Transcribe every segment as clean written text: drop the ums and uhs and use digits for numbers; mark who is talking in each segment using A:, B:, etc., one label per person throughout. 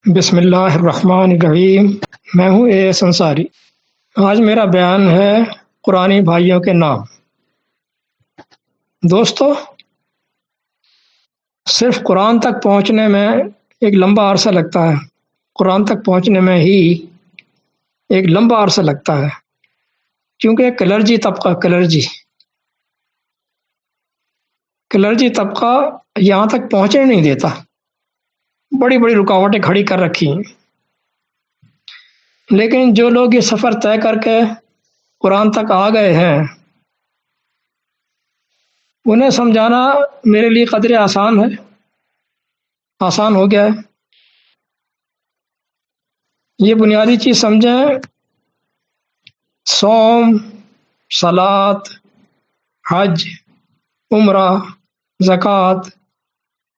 A: بسم اللہ الرحمن الرحیم۔ میں ہوں اے ایس انصاری۔ آج میرا بیان ہے قرآنی بھائیوں کے نام۔ دوستو، صرف قرآن تک پہنچنے میں ایک لمبا عرصہ لگتا ہے۔ قرآن تک پہنچنے میں ہی ایک لمبا عرصہ لگتا ہے، کیونکہ کلرجی طبقہ یہاں تک پہنچنے نہیں دیتا، بڑی بڑی رکاوٹیں کھڑی کر رکھی ہیں۔ لیکن جو لوگ یہ سفر طے کر کے قرآن تک آ گئے ہیں، انہیں سمجھانا میرے لیے قدرے آسان ہو گیا ہے۔ یہ بنیادی چیز سمجھیں: صوم، صلاۃ، حج، عمرہ، زکوٰۃ،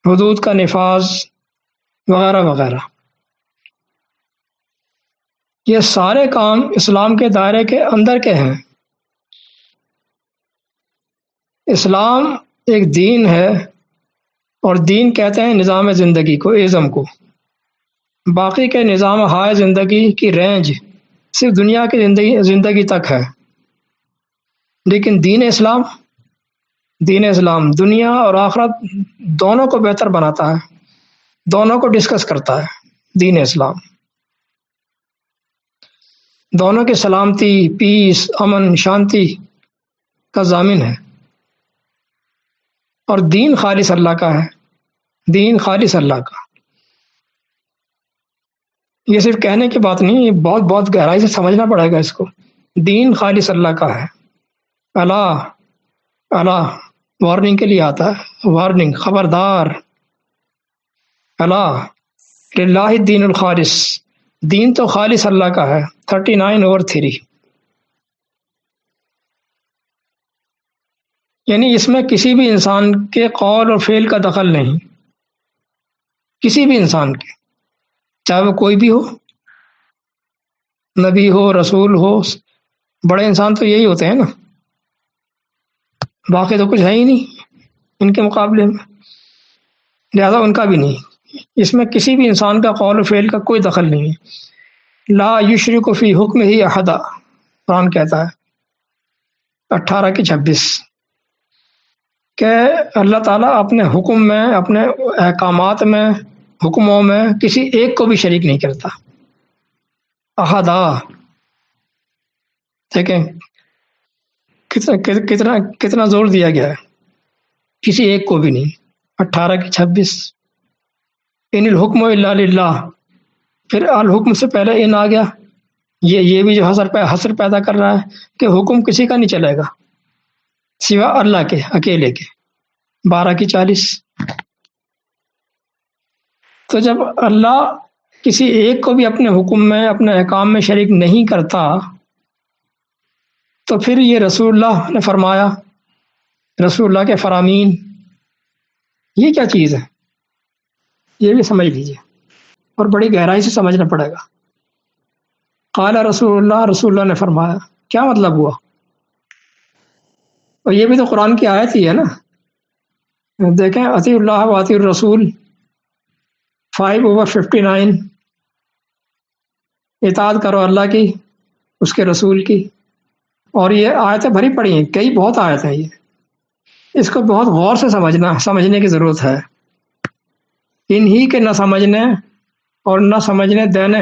A: حدود کا نفاذ وغیرہ وغیرہ، یہ سارے کام اسلام کے دائرے کے اندر کے ہیں۔ اسلام ایک دین ہے، اور دین کہتے ہیں نظام زندگی کو، ازم کو۔ باقی کے نظام ہائے زندگی کی رینج صرف دنیا کی زندگی تک ہے، لیکن دین اسلام دنیا اور آخرت دونوں کو بہتر بناتا ہے، دونوں کو ڈسکس کرتا ہے۔ دین اسلام دونوں کی سلامتی، پیس، امن، شانتی کا ضامن ہے، اور دین خالص اللہ کا ہے۔ دین خالص اللہ کا، یہ صرف کہنے کی بات نہیں، یہ بہت بہت گہرائی سے سمجھنا پڑے گا اس کو۔ دین خالص اللہ کا ہے۔ اللہ وارننگ کے لیے آتا ہے، وارننگ، خبردار۔ اللہ للہ الدین الخالص، دین تو خالص اللہ کا ہے۔ 39/3، یعنی اس میں کسی بھی انسان کے قول اور فعل کا دخل نہیں، کسی بھی انسان کے، چاہے وہ کوئی بھی ہو، نبی ہو، رسول ہو۔ بڑے انسان تو یہی ہوتے ہیں نا، باقی تو کچھ ہے ہی نہیں ان کے مقابلے میں، لہذا ان کا بھی نہیں۔ اس میں کسی بھی انسان کا قول و فعل کا کوئی دخل نہیں ہے۔ لا یشرک فی حکمہ احدا، قرآن کہتا ہے 18/26 کہ اللہ تعالیٰ اپنے حکم میں، اپنے احکامات میں، حکموں میں کسی ایک کو بھی شریک نہیں کرتا۔ احدا، دیکھیں کتنا زور دیا گیا ہے، کسی ایک کو بھی نہیں۔ 18/26، ان الحکم الا للہ، پھر الحکم سے پہلے ان آ گیا۔ یہ بھی جو حصر پیدا کر رہا ہے کہ حکم کسی کا نہیں چلے گا سوا اللہ کے اکیلے کے۔ 12/40، تو جب اللہ کسی ایک کو بھی اپنے حکم میں، اپنے احکام میں شریک نہیں کرتا، تو پھر یہ رسول اللہ نے فرمایا، رسول اللہ کے فرامین، یہ کیا چیز ہے؟ یہ بھی سمجھ لیجیے، اور بڑی گہرائی سے سمجھنا پڑے گا۔ قال رسول اللہ، رسول اللہ نے فرمایا، کیا مطلب ہوا؟ اور یہ بھی تو قرآن کی آیت ہی ہے نا۔ دیکھیں، اطیعوا اللہ و اطیعوا الرسول 5/59، اطاعت کرو اللہ کی، اس کے رسول کی۔ اور یہ آیتیں بھری پڑی ہیں، کئی بہت آیتیں ہیں۔ یہ اس کو بہت غور سے سمجھنے کی ضرورت ہے۔ انہی کے نہ سمجھنے اور نہ سمجھنے دینے،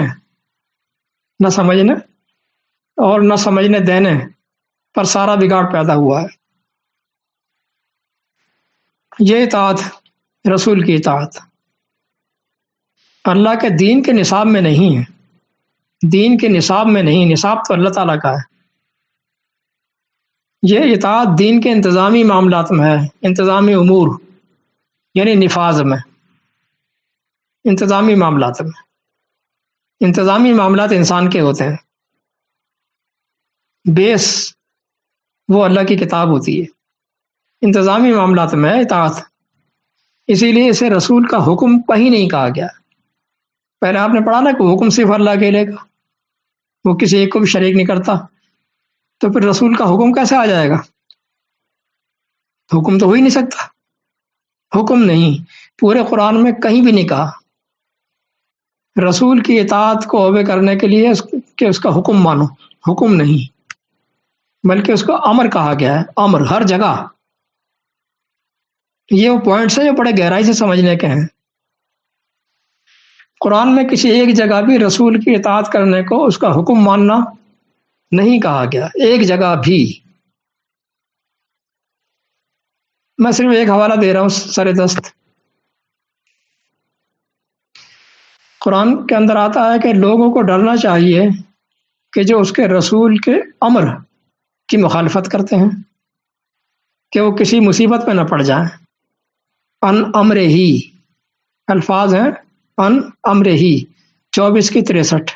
A: نہ سمجھنے اور نہ سمجھنے دینے پر سارا بگاڑ پیدا ہوا ہے۔ یہ اطاعت، رسول کی اطاعت، اللہ کے دین کے نصاب میں نہیں ہے، دین کے نصاب میں نہیں، نصاب تو اللہ تعالیٰ کا ہے۔ یہ اطاعت دین کے انتظامی معاملات میں ہے، انتظامی امور، یعنی نفاذ میں، انتظامی معاملات میں۔ انتظامی معاملات انسان کے ہوتے ہیں، بیس وہ اللہ کی کتاب ہوتی ہے۔ انتظامی معاملات میں اطاعت، اسی لیے اسے رسول کا حکم کہیں نہیں کہا گیا۔ پہلے آپ نے پڑھا نا کہ حکم صرف اللہ اکیلے کا، وہ کسی ایک کو بھی شریک نہیں کرتا، تو پھر رسول کا حکم کیسے آ جائے گا؟ حکم تو ہو ہی نہیں سکتا۔ حکم نہیں، پورے قرآن میں کہیں بھی نہیں کہا رسول کی اطاعت کو اوبے کرنے کے لیے کہ اس کا حکم مانو، حکم نہیں بلکہ اس کو امر کہا گیا ہے، امر ہر جگہ۔ یہ وہ پوائنٹس ہیں جو بڑے گہرائی سے سمجھنے کے ہیں۔ قرآن میں کسی ایک جگہ بھی رسول کی اطاعت کرنے کو اس کا حکم ماننا نہیں کہا گیا، ایک جگہ بھی۔ میں صرف ایک حوالہ دے رہا ہوں سر دست۔ قرآن کے اندر آتا ہے کہ لوگوں کو ڈرنا چاہیے کہ جو اس کے رسول کے امر کی مخالفت کرتے ہیں کہ وہ کسی مصیبت میں نہ پڑ جائیں۔ ان امر ہی الفاظ ہیں، ان امر ہی 24 کی 63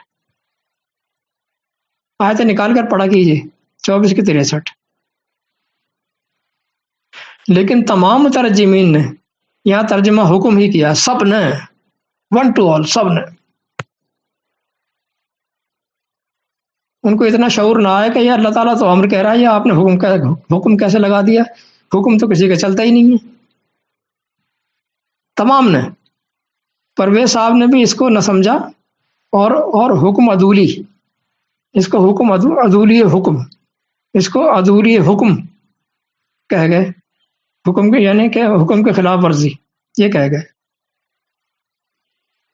A: آیتیں نکال کر پڑھا کیجیے، 24 کی 63۔ لیکن تمام مترجمین نے یہاں ترجمہ حکم ہی کیا، سب نے، ون ٹو آل، سب نے۔ ان کو اتنا شعور نہ آیا کہ یہ اللہ تعالیٰ تو امر کہہ رہا ہے، یا آپ نے حکم کیسے لگا دیا؟ حکم تو کسی کا چلتا ہی نہیں ہے۔ تمام نے، پرویز صاحب نے بھی اس کو نہ سمجھا، اور حکم عدولی، اس کو حکم عدولی حکم، اس کو عدولی حکم کہہ گئے، حکم کے یعنی کہ حکم کے خلاف ورزی یہ کہہ گئے۔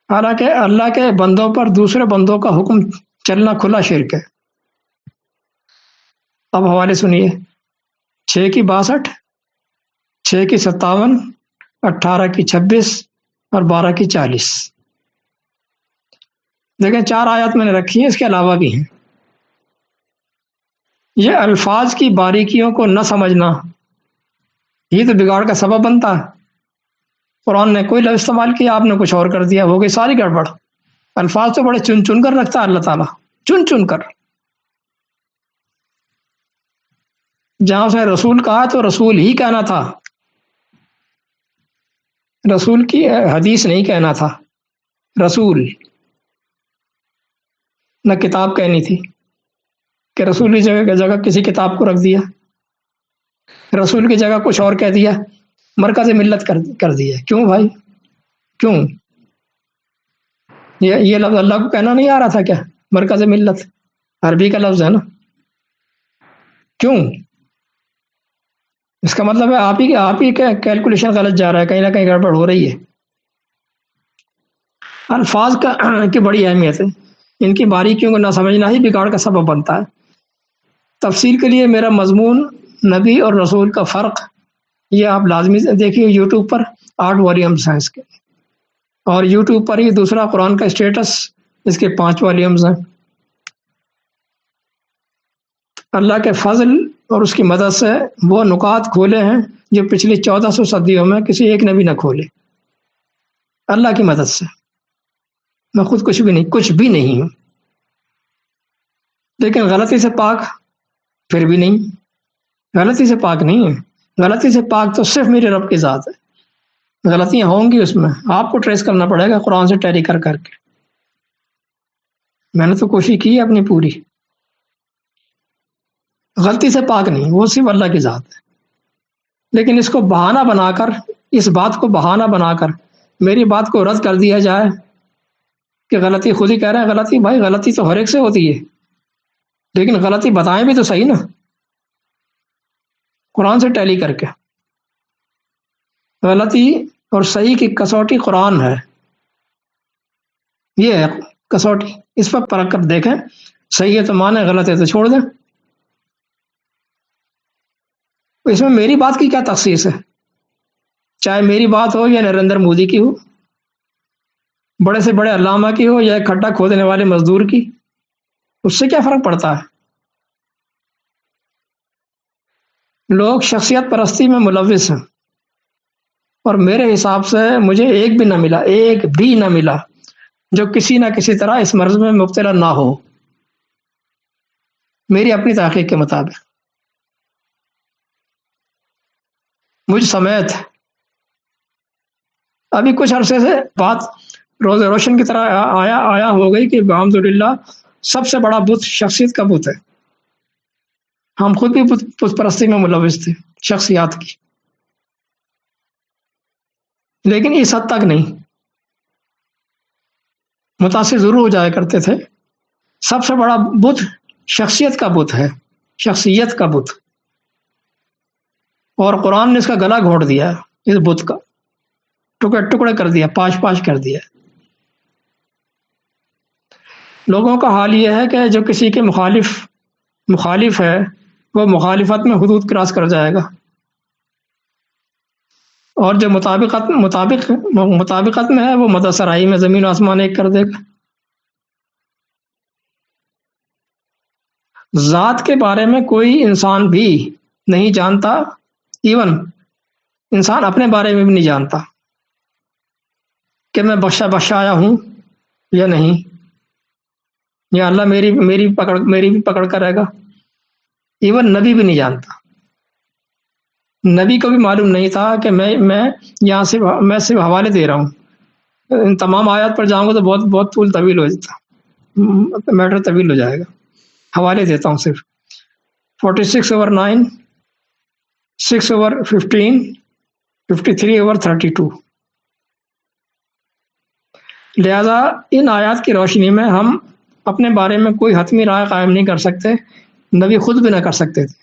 A: حالانکہ اللہ کے بندوں پر دوسرے بندوں کا حکم چلنا کھلا شرک ہے۔ اب حوالے سنیے، 6 کی 62، 6 کی 57، 18 کی 26 اور 12 کی 40۔ دیکھیں 4 آیات میں نے رکھی ہیں، اس کے علاوہ بھی ہیں۔ یہ الفاظ کی باریکیوں کو نہ سمجھنا یہ تو بگاڑ کا سبب بنتا ہے۔ قرآن نے کوئی لفظ استعمال کیا، آپ نے کچھ اور کر دیا، ہو گئی ساری گڑبڑ۔ الفاظ تو بڑے چن چن کر رکھتا ہے اللہ تعالیٰ، چن چن کر۔ جہاں سے رسول کہا تو رسول ہی کہنا تھا، رسول کی حدیث نہیں کہنا تھا، رسول، نہ کتاب کہنی تھی کہ رسول کی جگہ کسی کتاب کو رکھ دیا، رسول کی جگہ کچھ اور کہہ دیا، مرکز ملت کر دیا۔ کیوں بھائی، کیوں؟ یہ لفظ اللہ کو کہنا نہیں آ رہا تھا کیا؟ مرکز ملت عربی کا لفظ ہے نا، کیوں؟ اس کا مطلب ہے آپ ہی کیلکولیشن غلط جا رہا ہے، کہیں نہ کہیں گڑبڑ ہو رہی ہے۔ الفاظ کی بڑی اہمیت ہے، ان کی باریکیوں کو نہ سمجھنا ہی بگاڑ کا سبب بنتا ہے۔ تفصیل کے لیے میرا مضمون نبی اور رسول کا فرق، یہ آپ لازمی دیکھیے، یوٹیوب پر 8 والیومز ہیں اس کے، اور یوٹیوب پر ہی دوسرا قرآن کا اسٹیٹس، اس کے 5 والیومز ہیں۔ اللہ کے فضل اور اس کی مدد سے وہ نکات کھولے ہیں جو پچھلی 1400 صدیوں میں کسی ایک نے بھی نہ کھولے۔ اللہ کی مدد سے، میں خود کچھ بھی نہیں ہوں، لیکن غلطی سے پاک پھر بھی نہیں، غلطی سے پاک نہیں ہے۔ غلطی سے پاک تو صرف میرے رب کی ذات ہے، غلطیاں ہوں گی اس میں، آپ کو ٹریس کرنا پڑے گا قرآن سے ٹیلی کر کے۔ میں نے تو کوشش کی ہے اپنی پوری، غلطی سے پاک نہیں، وہ صرف اللہ کی ذات ہے۔ لیکن اس کو بہانہ بنا کر، اس بات کو بہانہ بنا کر میری بات کو رد کر دیا جائے کہ غلطی خود ہی کہہ رہے ہیں، غلطی بھائی غلطی تو ہر ایک سے ہوتی ہے، لیکن غلطی بتائیں بھی تو صحیح نا، قرآن سے ٹیلی کر کے۔ غلطی اور صحیح کی کسوٹی قرآن ہے، یہ ہے کسوٹی، اس پر پرکھ کر دیکھیں، صحیح ہے تو مانیں، غلط ہے تو چھوڑ دیں۔ اس میں میری بات کی کیا تخصیص ہے؟ چاہے میری بات ہو یا نریندر مودی کی ہو، بڑے سے بڑے علامہ کی ہو یا کھڈا کھودنے والے مزدور کی، اس سے کیا فرق پڑتا ہے؟ لوگ شخصیت پرستی میں ملوث ہیں، اور میرے حساب سے مجھے ایک بھی نہ ملا جو کسی نہ کسی طرح اس مرض میں مبتلا نہ ہو، میری اپنی تحقیق کے مطابق۔ مجھ سمیت ابھی کچھ عرصے سے بات روز روشن کی طرح آیا ہو گئی کہ الحمدللہ سب سے بڑا بت شخصیت کا بت ہے۔ ہم خود بھی بت پرستی میں ملوث تھے، شخصیات کی، لیکن اس حد تک نہیں۔ متاثر ضرور ہو جایا کرتے تھے. سب سے بڑا بت شخصیت کا بت ہے، شخصیت کا بت، اور قرآن نے اس کا گلا گھونٹ دیا، اس بت کا ٹکڑے ٹکڑے کر دیا، پاش پاش کر دیا. لوگوں کا حال یہ ہے کہ جو کسی کے مخالف ہے وہ مخالفت میں حدود کراس کر جائے گا، اور جو مطابقت میں ہے وہ مدثرائی میں زمین و آسمان ایک کر دے گا. ذات کے بارے میں کوئی انسان بھی نہیں جانتا، ایون انسان اپنے بارے میں بھی نہیں جانتا کہ میں بخشایا ہوں یا نہیں، یا اللہ میری بھی پکڑ کرے گا. ایون نبی بھی نہیں جانتا. نبی کو بھی معلوم نہیں تھا کہ میں یہاں سے میں صرف حوالے دے رہا ہوں. ان تمام آیات پر جاؤں گا تو بہت طویل ہو جاتا، میٹر طویل ہو جائے گا. حوالے دیتا ہوں صرف 46/9، 6/15، 53/32. لہذا ان آیات کی روشنی میں ہم اپنے بارے میں کوئی حتمی رائے قائم نہیں کر سکتے، نبی خود بھی نہ کر سکتے تھے.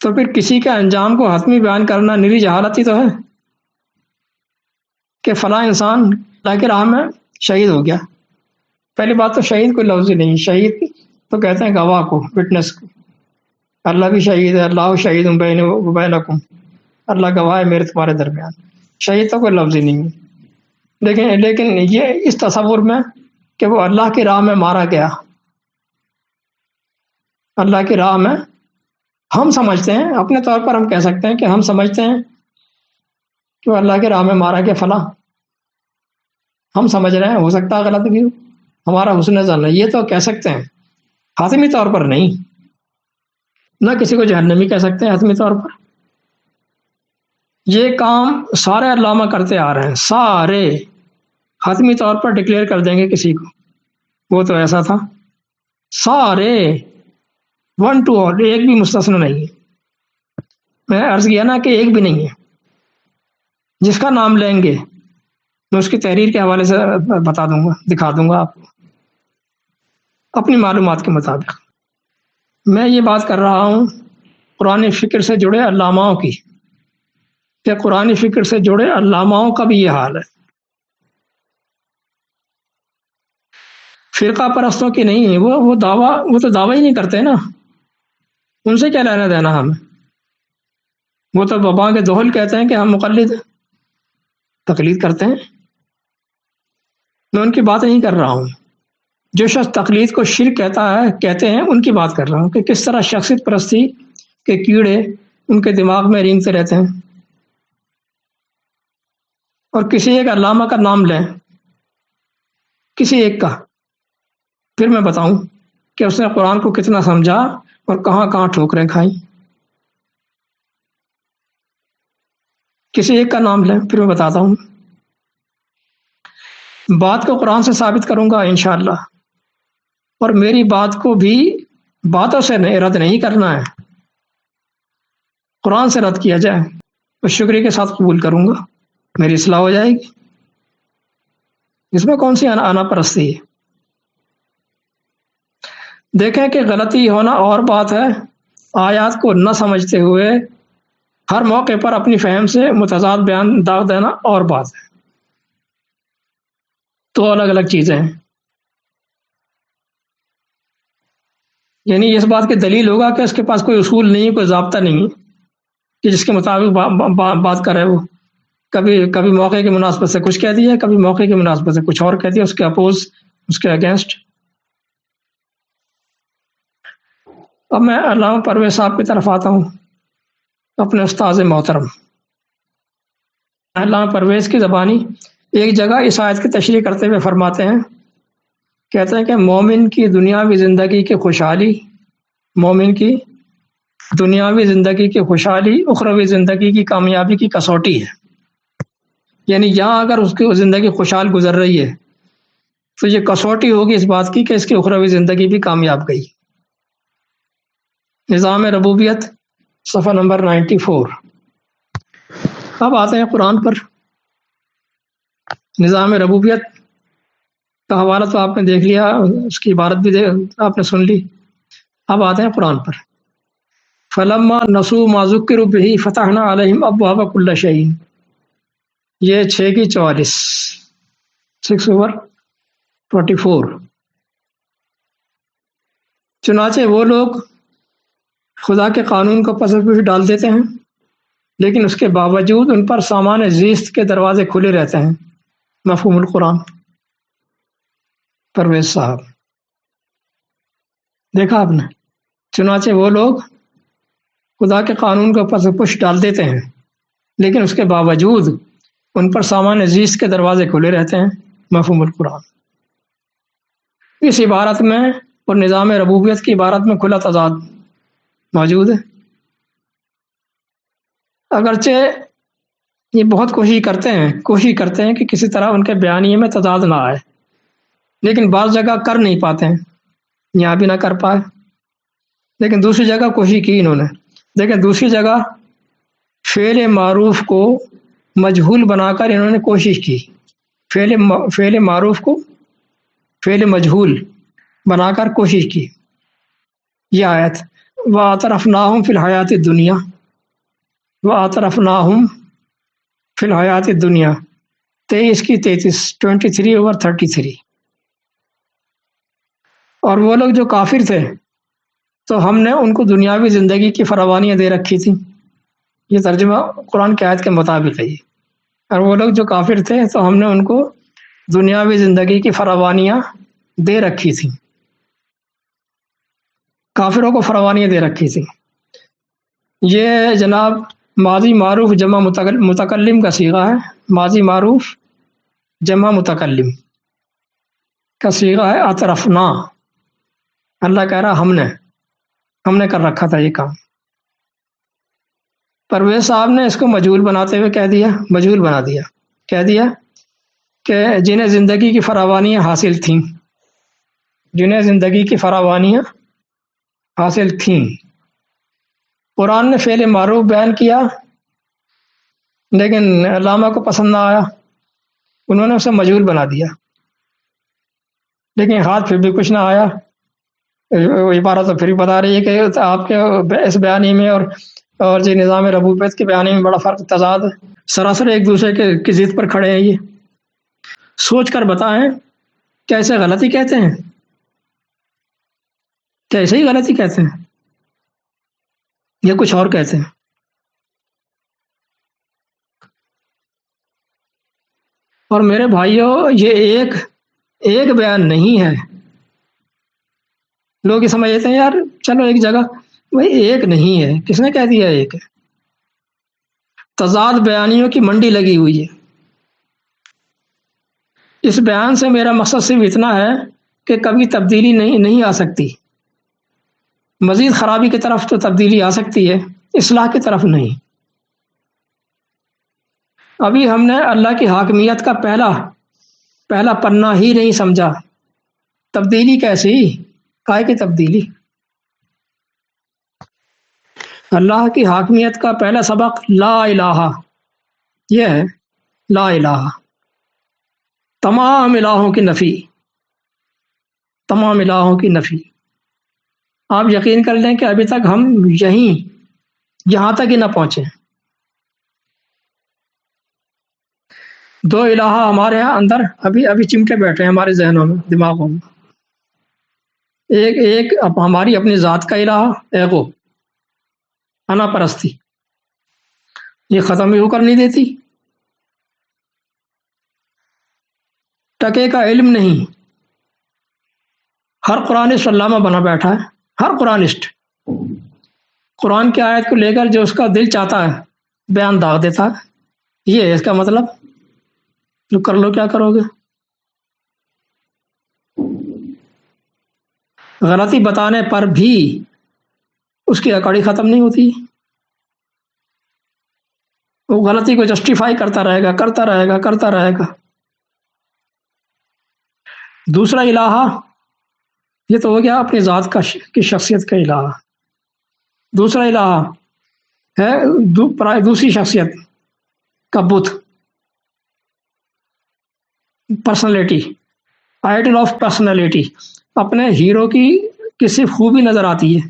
A: تو پھر کسی کے انجام کو حتمی بیان کرنا نری جہالت ہی تو ہے کہ فلاں انسان اللہ کی راہ میں شہید ہو گیا. پہلی بات تو شہید کوئی لفظ ہی نہیں، شہید تو کہتے ہیں گواہ کو، وٹنس کو. اللہ بھی شہید ہے، اللہ شہید بینکم، اللہ گواہ ہے میرے تمہارے درمیان. شہید تو کوئی لفظ ہی نہیں ہے. لیکن یہ اس تصور میں کہ وہ اللہ کی راہ میں مارا گیا، اللہ کی راہ میں، ہم سمجھتے ہیں اپنے طور پر، ہم کہہ سکتے ہیں کہ ہم سمجھتے ہیں کہ وہ اللہ کی راہ میں مارا گیا فلاں. ہم سمجھ رہے ہیں، ہو سکتا ہے غلط بھی ہو، ہمارا حسن ظن ہے، یہ تو کہہ سکتے ہیں، حتمی طور پر نہیں. نہ کسی کو جہنمی کہہ سکتے ہیں حتمی طور پر. یہ کام سارے علامہ کرتے آ رہے ہیں، سارے حتمی طور پر ڈکلیئر کر دیں گے کسی کو وہ تو ایسا تھا. سارے 1 to all، ایک بھی مستثنا نہیں ہے. میں نے عرض کیا نا کہ ایک بھی نہیں ہے. جس کا نام لیں گے میں اس کی تحریر کے حوالے سے بتا دوں گا، دکھا دوں گا آپ کو اپنی معلومات کے مطابق. میں یہ بات کر رہا ہوں قرآن فکر سے جڑے علاماؤں کی، کہ قرآن فکر سے جڑے علاماؤں کا بھی یہ حال ہے. فرقہ پرستوں کی نہیں ہے، وہ تو دعویٰ ہی نہیں کرتے نا، ان سے کیا لینا دینا ہمیں. وہ تو بابا کے دوہل کہتے ہیں کہ ہم مقلد تقلید کرتے ہیں. میں ان کی بات نہیں کر رہا ہوں. جو شخص تقلید کو شرک کہتے ہیں ان کی بات کر رہا ہوں کہ کس طرح شخصیت پرستی کے کیڑے ان کے دماغ میں رینگتے رہتے ہیں. اور کسی ایک علامہ کا نام لیں، کسی ایک کا، پھر میں بتاؤں کہ اس نے قرآن کو کتنا سمجھا اور کہاں کہاں ٹھوکریں کھائیں. کسی ایک کا نام لیں پھر میں بتاتا ہوں. بات کو قرآن سے ثابت کروں گا انشاءاللہ، اور میری بات کو بھی باتوں سے رد نہیں کرنا ہے، قرآن سے رد کیا جائے تو شکریہ کے ساتھ قبول کروں گا، میری اصلاح ہو جائے گی. اس میں کون سی آنا پرستی ہے؟ دیکھیں کہ غلطی ہونا اور بات ہے، آیات کو نہ سمجھتے ہوئے ہر موقع پر اپنی فہم سے متضاد بیان داغ دینا اور بات ہے. تو الگ الگ چیزیں ہیں. یعنی اس بات کی دلیل ہوگا کہ اس کے پاس کوئی اصول نہیں ہے، کوئی ضابطہ نہیں ہے کہ جس کے مطابق بات کرے. وہ کبھی موقع کی مناسبت سے کچھ کہہ دیا، کبھی موقع کی مناسبت سے کچھ اور کہہ دیا، اس کے اپوز، اس کے اگینسٹ. اب میں علامہ پرویز صاحب کی طرف آتا ہوں، اپنے استاذ محترم. علامہ پرویز کی زبانی ایک جگہ اس آیت کی تشریح کرتے ہوئے فرماتے ہیں، کہتے ہیں کہ مومن کی دنیاوی زندگی کی خوشحالی، مومن کی دنیاوی زندگی کی خوشحالی اخروی زندگی کی کامیابی کی کسوٹی ہے. یعنی یہاں اگر اس کی زندگی خوشحال گزر رہی ہے تو یہ کسوٹی ہوگی اس بات کی کہ اس کی اخروی زندگی بھی کامیاب گئی. نظام ربوبیت صفحہ نمبر 94. اب آتے ہیں قرآن پر. نظام ربوبیت کا حوالہ تو آپ نے دیکھ لیا، اس کی عبارت بھی آپ نے سن لی. اب آتے ہیں قرآن پر. فلما نسوا ما ذکروا به فتحنا علیہم ابواب کل شیء. یہ 6 کی 44، 6/44. چنانچہ وہ لوگ خدا کے قانون کو پس پش ڈال دیتے ہیں، لیکن اس کے باوجود ان پر سامان زیست کے دروازے کھلے رہتے ہیں. مفہوم القرآن. پرویز صاحب دیکھا آپ نے. چنانچہ وہ لوگ خدا کے قانون کو پس پش ڈال دیتے ہیں، لیکن اس کے باوجود ان پر سامان زیست کے دروازے کھلے رہتے ہیں. مفہوم القرآن. اس عبارت میں اور نظام ربوبیت کی عبارت میں کھلا تضاد موجود ہے. اگرچہ یہ بہت کوشش کرتے ہیں کہ کسی طرح ان کے بیانیے میں تضاد نہ آئے، لیکن بعض جگہ کر نہیں پاتے ہیں. یہاں بھی نہ کر پائے، لیکن دوسری جگہ کوشش کی انہوں نے. لیکن دوسری جگہ فعل معروف کو مجہول بنا کر انہوں نے کوشش کی. فعل معروف کو فعل مجہول بنا کر کوشش کی. یہ آیت وَأَطْرَفْنَاهُمْ فِي الْحَيَاةِ الدُّنْيَا وَأَطْرَفْنَاهُمْ فِي الْحَيَاةِ الدُّنْيَا 23 کی 33، 23/33. اور وہ لوگ جو کافر تھے تو ہم نے ان کو دنیاوی زندگی کی فراوانیاں دے رکھی تھیں. یہ ترجمہ قرآن کی آیت کے مطابق ہے. اور وہ لوگ جو کافر تھے تو ہم نے ان کو دنیاوی زندگی کی فراوانیاں دے رکھی تھیں. کافروں کو فراوانیاں دے رکھی تھیں. یہ جناب ماضی معروف جمع متکلم کا صیغہ ہے. ماضی معروف جمع متکلم کا صیغہ ہے اطرفنا. اللہ کہہ رہا ہم نے کر رکھا تھا یہ کام. پرویز صاحب نے اس کو مجہول بناتے ہوئے مجہول بنا دیا. کہہ دیا کہ جنہیں زندگی کی فراوانیاں حاصل تھیں، جنہیں زندگی کی فراوانیاں حاصل تھیں. قرآن نے فعل معروف بیان کیا، لیکن علامہ کو پسند نہ آیا، انہوں نے اسے مجہول بنا دیا. لیکن ہاتھ پھر بھی کچھ نہ آیا. عبارت تو پھر بھی بتا رہی ہے کہ آپ کے اس بیانی میں اور جی نظام ربوبیت کے بیانی میں بڑا فرق تضاد ہے. سراسر ایک دوسرے کی ضد پر کھڑے ہیں. یہ سوچ کر بتائیں کیا اسے غلطی کہتے ہیں؟ کیا اسے ہی غلطی کہتے ہیں یا کچھ اور کہتے ہیں؟ اور میرے بھائیوں، یہ ایک بیان نہیں ہے. لوگ یہ سمجھتے ہیں یار چلو ایک جگہ، بھائی ایک نہیں ہے. کس نے کہہ دیا ایک ہے؟ تضاد بیانیوں کی منڈی لگی ہوئی ہے. اس بیان سے میرا مقصد صرف اتنا ہے کہ کبھی تبدیلی نہیں آ سکتی. مزید خرابی کی طرف تو تبدیلی آ سکتی ہے، اصلاح کی طرف نہیں. ابھی ہم نے اللہ کی حاکمیت کا پہلا پنہ ہی نہیں سمجھا. تبدیلی کیسی؟ کائے کی تبدیلی؟ اللہ کی حاکمیت کا پہلا سبق لا الہ، یہ ہے لا الہ. تمام الہوں کی نفی، تمام الہوں کی نفی. آپ یقین کر لیں کہ ابھی تک ہم یہاں تک ہی نہ پہنچے. دو الہ ہمارے یہاں اندر ابھی چمٹے بیٹھے ہیں ہمارے ذہنوں میں، دماغوں میں. ایک ہماری اپنی ذات کا الہ، ایگو، انا پرستی. یہ ختم ہی ہو کر نہیں دیتی. ٹکے کا علم نہیں. ہر قرآنسٹ علامہ بنا بیٹھا ہے. ہر قرآنسٹ قرآن کی آیت کو لے کر جو اس کا دل چاہتا ہے بیان داغ دیتا ہے. یہ ہے اس کا مطلب. جو کر لو کیا کرو گے. غلطی بتانے پر بھی اس کی اکڑی ختم نہیں ہوتی. وہ غلطی کو جسٹیفائی کرتا رہے گا. دوسرا الہ یہ تو ہو گیا اپنی ذات کی شخصیت کا الہ. دوسرا الہ ہے دوسری شخصیت کا بت، پرسنالٹی. آئیڈل آف پرسنالٹی، اپنے ہیرو کی کسی خوبی نظر آتی ہے،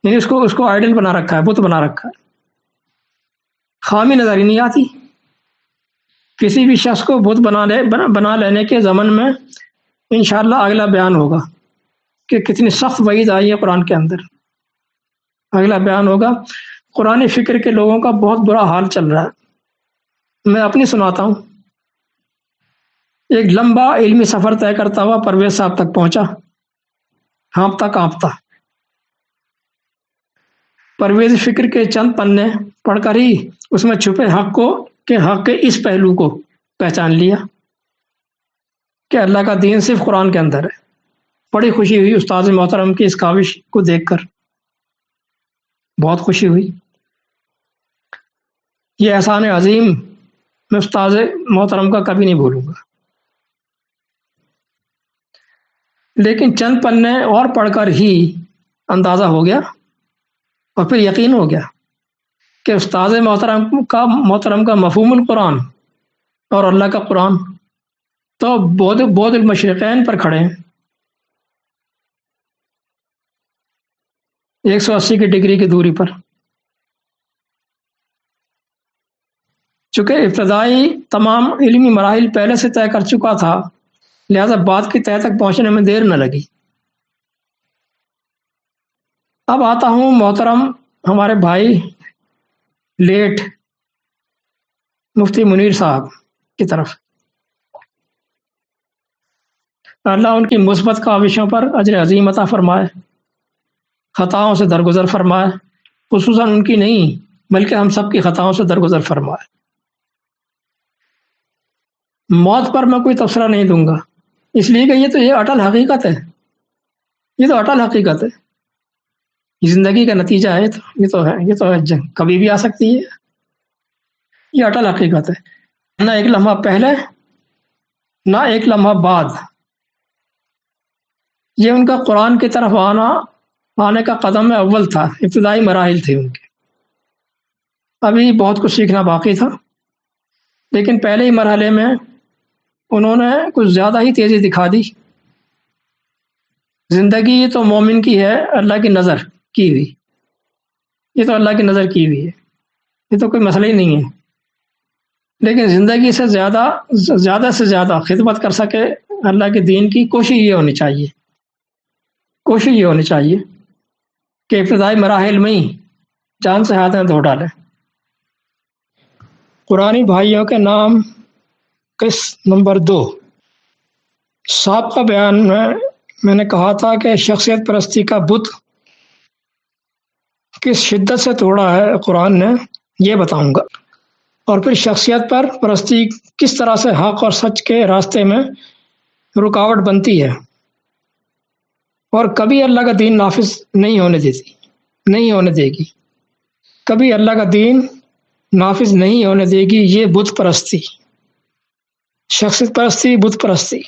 A: یعنی اس کو آئیڈل بنا رکھا ہے، بت بنا رکھا ہے، خامی نظر ہی نہیں آتی۔ کسی بھی شخص کو بت بنا لینے کے ضمن میں انشاءاللہ اگلا بیان ہوگا کہ کتنی سخت وعید آئی ہے قرآن کے اندر، اگلا بیان ہوگا۔ قرآن فکر کے لوگوں کا بہت برا حال چل رہا ہے۔ میں اپنی سناتا ہوں۔ ایک لمبا علمی سفر طے کرتا ہوا پرویز صاحب تک پہنچا، ہانپتا کانپتا۔ پرویز فکر کے چند پنے پڑھ کر ہی اس میں چھپے حق کے اس پہلو کو پہچان لیا کہ اللہ کا دین صرف قرآن کے اندر ہے۔ بڑی خوشی ہوئی استاد محترم کی اس کاوش کو دیکھ کر، بہت خوشی ہوئی۔ یہ احسان عظیم میں استاد محترم کا کبھی نہیں بھولوں گا۔ لیکن چند پنے اور پڑھ کر ہی اندازہ ہو گیا اور پھر یقین ہو گیا کہ استاد محترم کا مفہوم القرآن اور اللہ کا قرآن تو بعد المشرقین پر کھڑے ہیں، 180 کی ڈگری کی دوری پر۔ چونکہ ابتدائی تمام علمی مراحل پہلے سے طے کر چکا تھا، لہذا بات کی تہ تک پہنچنے میں دیر نہ لگی۔ اب آتا ہوں محترم ہمارے بھائی لیٹ مفتی منیر صاحب کی طرف۔ اللہ ان کی مثبت کاوشوں پر اجر عظیم عطا فرمائے، خطاؤں سے درگزر فرمائے، خصوصاً ان کی نہیں بلکہ ہم سب کی خطاؤں سے درگزر فرمائے۔ موت پر میں کوئی تبصرہ نہیں دوں گا، اس لیے کہ یہ اٹل حقیقت ہے، یہ تو اٹل حقیقت ہے، یہ زندگی کا نتیجہ ہے، یہ تو ہے کبھی بھی آ سکتی ہے، یہ اٹل حقیقت ہے۔ نہ ایک لمحہ پہلے نہ ایک لمحہ بعد یہ ان کا قرآن کی طرف آنے کا قدم اول تھا، ابتدائی مراحل تھے ان کے۔ ابھی بہت کچھ سیکھنا باقی تھا، لیکن پہلے ہی مرحلے میں انہوں نے کچھ زیادہ ہی تیزی دکھا دی۔ زندگی یہ تو مومن کی ہے، اللہ کی نظر کی ہوئی، یہ تو اللہ کی نظر کی ہوئی ہے، یہ تو کوئی مسئلہ ہی نہیں ہے۔ لیکن زندگی سے زیادہ سے زیادہ خدمت کر سکے اللہ کے دین کی، کوشش یہ ہونی چاہیے کہ ابتدائی مراحل میں ہی جان سے ہاتھ دھو ڈالے۔ قرآنی بھائیوں کے نام قسط نمبر 2۔ سابقہ بیان میں نے کہا تھا کہ شخصیت پرستی کا بت کس شدت سے توڑا ہے قرآن نے، یہ بتاؤں گا، اور پھر شخصیت پرستی کس طرح سے حق اور سچ کے راستے میں رکاوٹ بنتی ہے اور کبھی اللہ کا دین نافذ نہیں ہونے دے گی، کبھی اللہ کا دین نافذ نہیں ہونے دے گی۔ یہ بت پرستی، شخصیت پرستی، بت پرستی۔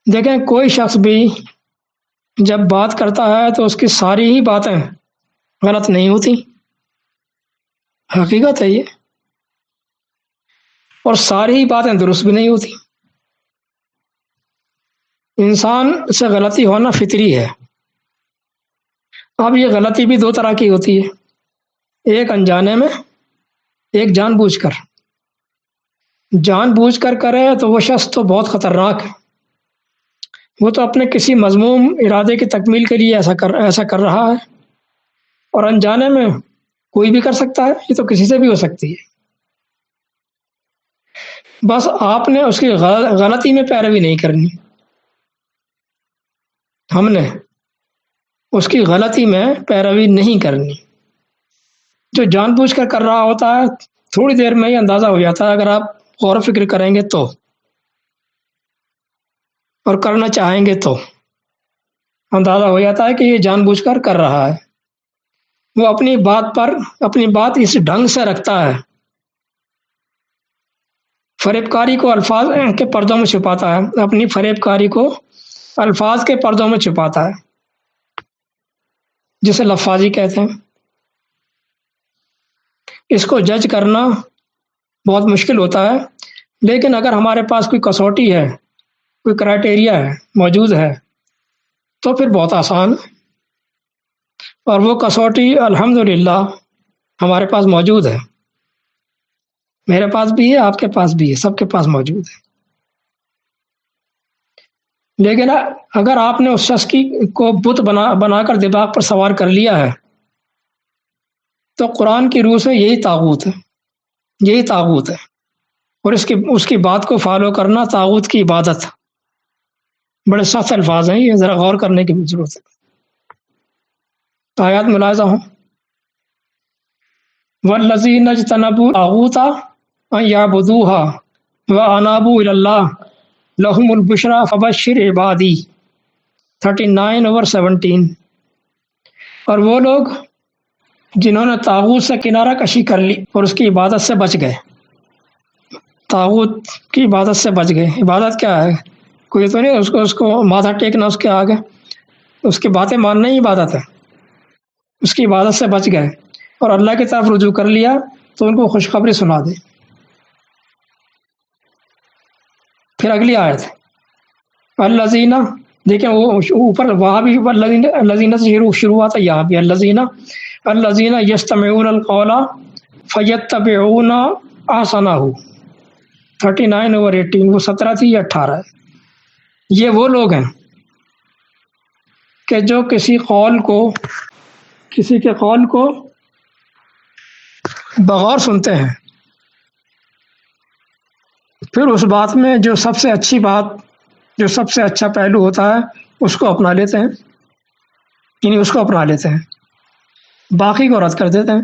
A: دیکھیں، کوئی شخص بھی جب بات کرتا ہے تو اس کی ساری ہی باتیں غلط نہیں ہوتی، حقیقت ہے یہ، اور ساری ہی باتیں درست بھی نہیں ہوتی۔ انسان سے غلطی ہونا فطری ہے۔ اب یہ غلطی بھی 2 طرح کی ہوتی ہے، ایک انجانے میں، ایک جان بوجھ کر۔ جان بوجھ کر کرے تو وہ شخص تو بہت خطرناک ہے، وہ تو اپنے کسی مذموم ارادے کی تکمیل کے لیے ایسا کر رہا ہے، اور انجانے میں کوئی بھی کر سکتا ہے، یہ تو کسی سے بھی ہو سکتی ہے۔ بس آپ نے اس کی غلطی میں پیروی نہیں کرنی، ہم نے اس کی غلطی میں پیروی نہیں کرنی۔ جو جان بوجھ کر رہا ہوتا ہے تھوڑی دیر میں ہی اندازہ ہو جاتا ہے، اگر آپ غور و فکر کریں گے تو، اور کرنا چاہیں گے تو اندازہ ہو جاتا ہے کہ یہ جان بوجھ کر رہا ہے۔ وہ اپنی بات اس ڈھنگ سے رکھتا ہے، فریب کاری کو الفاظ کے پردوں میں چھپاتا ہے، اپنی فریب کاری کو الفاظ کے پردوں میں چھپاتا ہے، جسے لفاظی کہتے ہیں۔ اس کو جج کرنا بہت مشکل ہوتا ہے، لیکن اگر ہمارے پاس کوئی کسوٹی ہے، کوئی کرائٹیریا ہے موجود ہے، تو پھر بہت آسان ہے۔ اور وہ کسوٹی الحمدللہ ہمارے پاس موجود ہے، میرے پاس بھی ہے، آپ کے پاس بھی ہے، سب کے پاس موجود ہے۔ لیکن اگر آپ نے اس شخص کو بت بنا کر دماغ پر سوار کر لیا ہے، تو قرآن کی روح سے یہی طاغوت ہے، یہی طاغوت ہے۔ اور اس کی بات کو فالو کرنا طاغوت کی عبادت۔ بڑے سخت الفاظ ہیں، یہ ذرا غور کرنے کی ضرورت ہے۔ آیات ملاحظہ ہوں۔ والذین اجتنبوا الطاغوت ان یعبدوها وانابوا الی اللہ لہم البشریٰ فبشر عبادی 39/17۔ اور وہ لوگ جنہوں نے طاغوت سے کنارہ کشی کر لی اور اس کی عبادت سے بچ گئے، طاغوت کی عبادت سے بچ گئے۔ عبادت کیا ہے؟ کوئی تو نہیں اس کو ماتھا ٹیکنا اس کے آگے، اس کی باتیں ماننا ہی عبادت ہے۔ اس کی عبادت سے بچ گئے اور اللہ کی طرف رجوع کر لیا، تو ان کو خوشخبری سنا دے۔ پھر اگلی آیت الذین، دیکھیں وہ اوپر وہاں بھی الذین سے شروعات ہے، یہاں بھی الذین یستمعون القول فیتبعون احسنہ 39/18۔ وہ 17 تھی یا 18 ہے؟ یہ وہ لوگ ہیں کہ جو کسی کے قول کو بغور سنتے ہیں، پھر اس بات میں جو سب سے اچھی بات، جو سب سے اچھا پہلو ہوتا ہے، اس کو اپنا لیتے ہیں، یعنی اس کو اپنا لیتے ہیں، باقی کو رد کر دیتے ہیں۔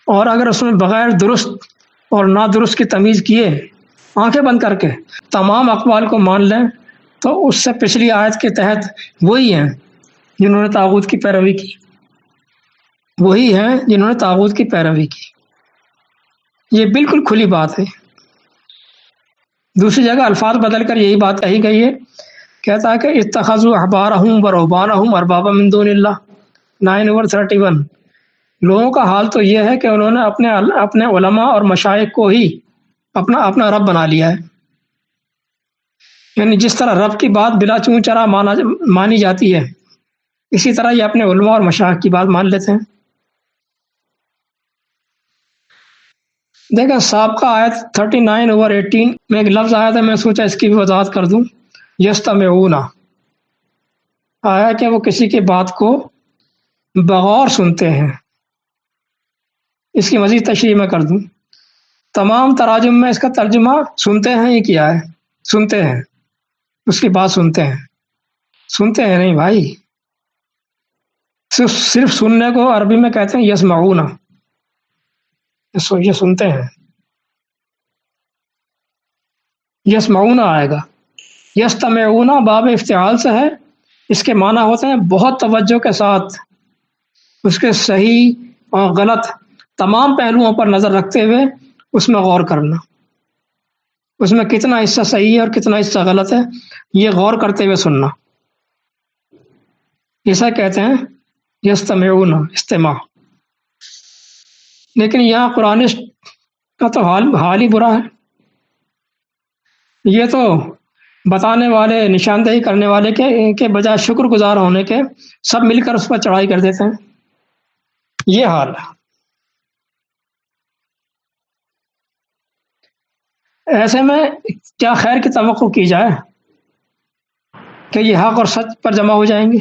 A: اور اگر اس میں بغیر درست اور نادرست کی تمیز کیے آنکھیں بند کر کے تمام اقوال کو مان لیں، تو اس سے پچھلی آیت کے تحت وہی ہیں جنہوں نے طاغوت کی پیروی کی، وہی ہیں جنہوں نے طاغوت کی پیروی کی۔ یہ بالکل کھلی بات ہے۔ دوسری جگہ الفاظ بدل کر یہی بات کہی گئی ہے، کہتا ہے کہ اتخذوا احبارہم ورہبانہم اربابا من دون اللہ 9/31۔ لوگوں کا حال تو یہ ہے کہ انہوں نے اپنے علماء اور مشائخ کو ہی اپنا رب بنا لیا ہے۔ یعنی جس طرح رب کی بات بلا چون چرا مانی جاتی ہے، اسی طرح یہ اپنے علماء اور مشائخ کی بات مان لیتے ہیں۔ دیکھیں سابقہ آیت 39/18 میں ایک لفظ آیا تھا، میں سوچا اس کی بھی وضاحت کر دوں۔ یستمعون آیا کہ وہ کسی کی بات کو بغور سنتے ہیں۔ اس کی مزید تشریح میں کر دوں، تمام تراجم میں اس کا ترجمہ سنتے ہیں ہی کیا ہے، سنتے ہیں، اس کی بات سنتے ہیں۔ سنتے ہیں نہیں بھائی، صرف سننے کو عربی میں کہتے ہیں یسمعون، یہ سنتے ہیں۔ یسمعون آئے گا، یستمعون باب افتعال سے ہے، اس کے معنی ہوتے ہیں بہت توجہ کے ساتھ اس کے صحیح اور غلط تمام پہلوؤں پر نظر رکھتے ہوئے اس میں غور کرنا، اس میں کتنا حصہ صحیح ہے اور کتنا حصہ غلط ہے، یہ غور کرتے ہوئے سننا، ایسا کہتے ہیں یستمعون، استماع۔ لیکن یہاں قرآنسٹ کا تو حال ہی برا ہے، یہ تو بتانے والے، نشاندہی کرنے والے کے بجائے شکر گزار ہونے کے سب مل کر اس پر چڑھائی کر دیتے ہیں، یہ حال ہے۔ ایسے میں کیا خیر کی توقع کی جائے کہ یہ حق اور سچ پر جمع ہو جائیں گے؟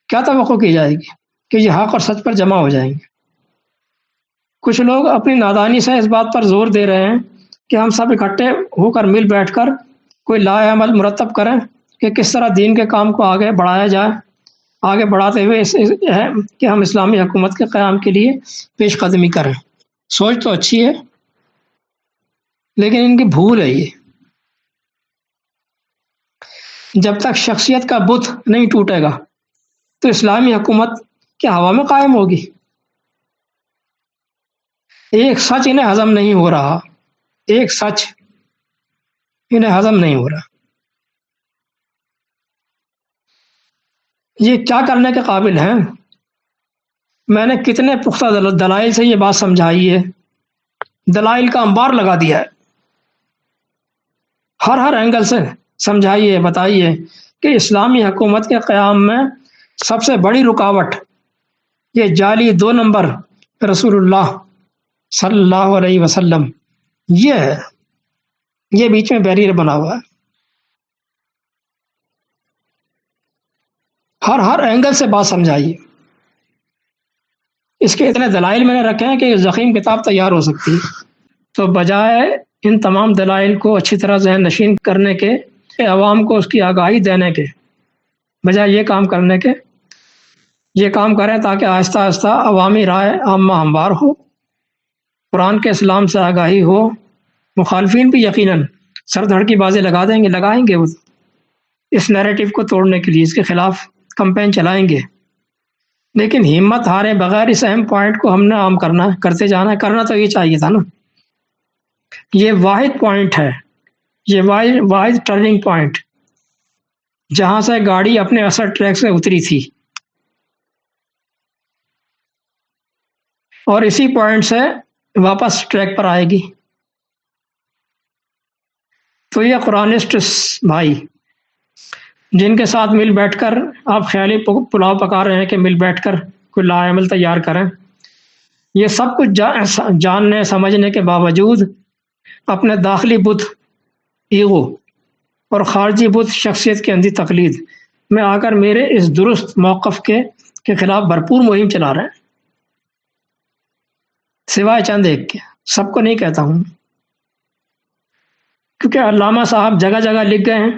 A: کیا توقع کی جائے گی کہ یہ حق اور سچ پر جمع ہو جائیں گے؟ کچھ لوگ اپنی نادانی سے اس بات پر زور دے رہے ہیں کہ ہم سب اکٹھے ہو کر مل بیٹھ کر کوئی لائحہ عمل مرتب کریں کہ کس طرح دین کے کام کو آگے بڑھایا جائے، آگے بڑھاتے ہوئے کہ ہم اسلامی حکومت کے قیام کے لیے پیش قدمی کریں۔ سوچ تو اچھی ہے، لیکن ان کی بھول ہے یہ۔ جب تک شخصیت کا بت نہیں ٹوٹے گا تو اسلامی حکومت کیا ہوا میں قائم ہوگی؟ ایک سچ انہیں ہضم نہیں ہو رہا، ایک سچ انہیں ہضم نہیں ہو رہا۔ یہ کیا کرنے کے قابل ہیں؟ میں نے کتنے پختہ دلائل سے یہ بات سمجھائی ہے، دلائل کا انبار لگا دیا ہے، ہر اینگل سے سمجھائیے، بتائیے کہ اسلامی حکومت کے قیام میں سب سے بڑی رکاوٹ یہ جعلی 2 نمبر رسول اللہ صلی اللہ علیہ وسلم یہ ہے، یہ بیچ میں بیریئر بنا ہوا ہے۔ ہر اینگل سے بات سمجھائیے۔ اس کے اتنے دلائل میں نے رکھے ہیں کہ یہ ضخیم کتاب تیار ہو سکتی ہے، تو بجائے ان تمام دلائل کو اچھی طرح ذہن نشین کرنے کے، عوام کو اس کی آگاہی دینے کے بجائے یہ کام کرنے کے، یہ کام کریں تاکہ آہستہ آہستہ عوامی رائے عامہ ہموار ہو، قرآن کے اسلام سے آگاہی ہو۔ مخالفین بھی یقیناً سر دھڑ کی بازی لگائیں گے وہ اس نیریٹو کو توڑنے کے لیے، اس کے خلاف کمپین چلائیں گے، لیکن ہمت ہارے بغیر اس اہم پوائنٹ کو ہم نے عام کرتے جانا ہے۔ کرنا تو یہ چاہیے تھا نا، یہ واحد پوائنٹ ہے، یہ واحد ٹرننگ پوائنٹ جہاں سے گاڑی اپنے اصل ٹریک سے اتری تھی، اور اسی پوائنٹ سے واپس ٹریک پر آئے گی۔ تو یہ قرآنسٹ بھائی جن کے ساتھ مل بیٹھ کر آپ خیالی پلاؤ پکا رہے ہیں کہ مل بیٹھ کر کوئی لا عمل تیار کریں، یہ سب کچھ جاننے سمجھنے کے باوجود اپنے داخلی بت ایگو اور خارجی بت شخصیت کی اندھی تقلید میں آ کر میرے اس درست موقف کے خلاف بھرپور مہم چلا رہے ہیں، سوائے چند ایک کے۔ سب کو نہیں کہتا ہوں، کیونکہ علامہ صاحب جگہ جگہ لکھ گئے ہیں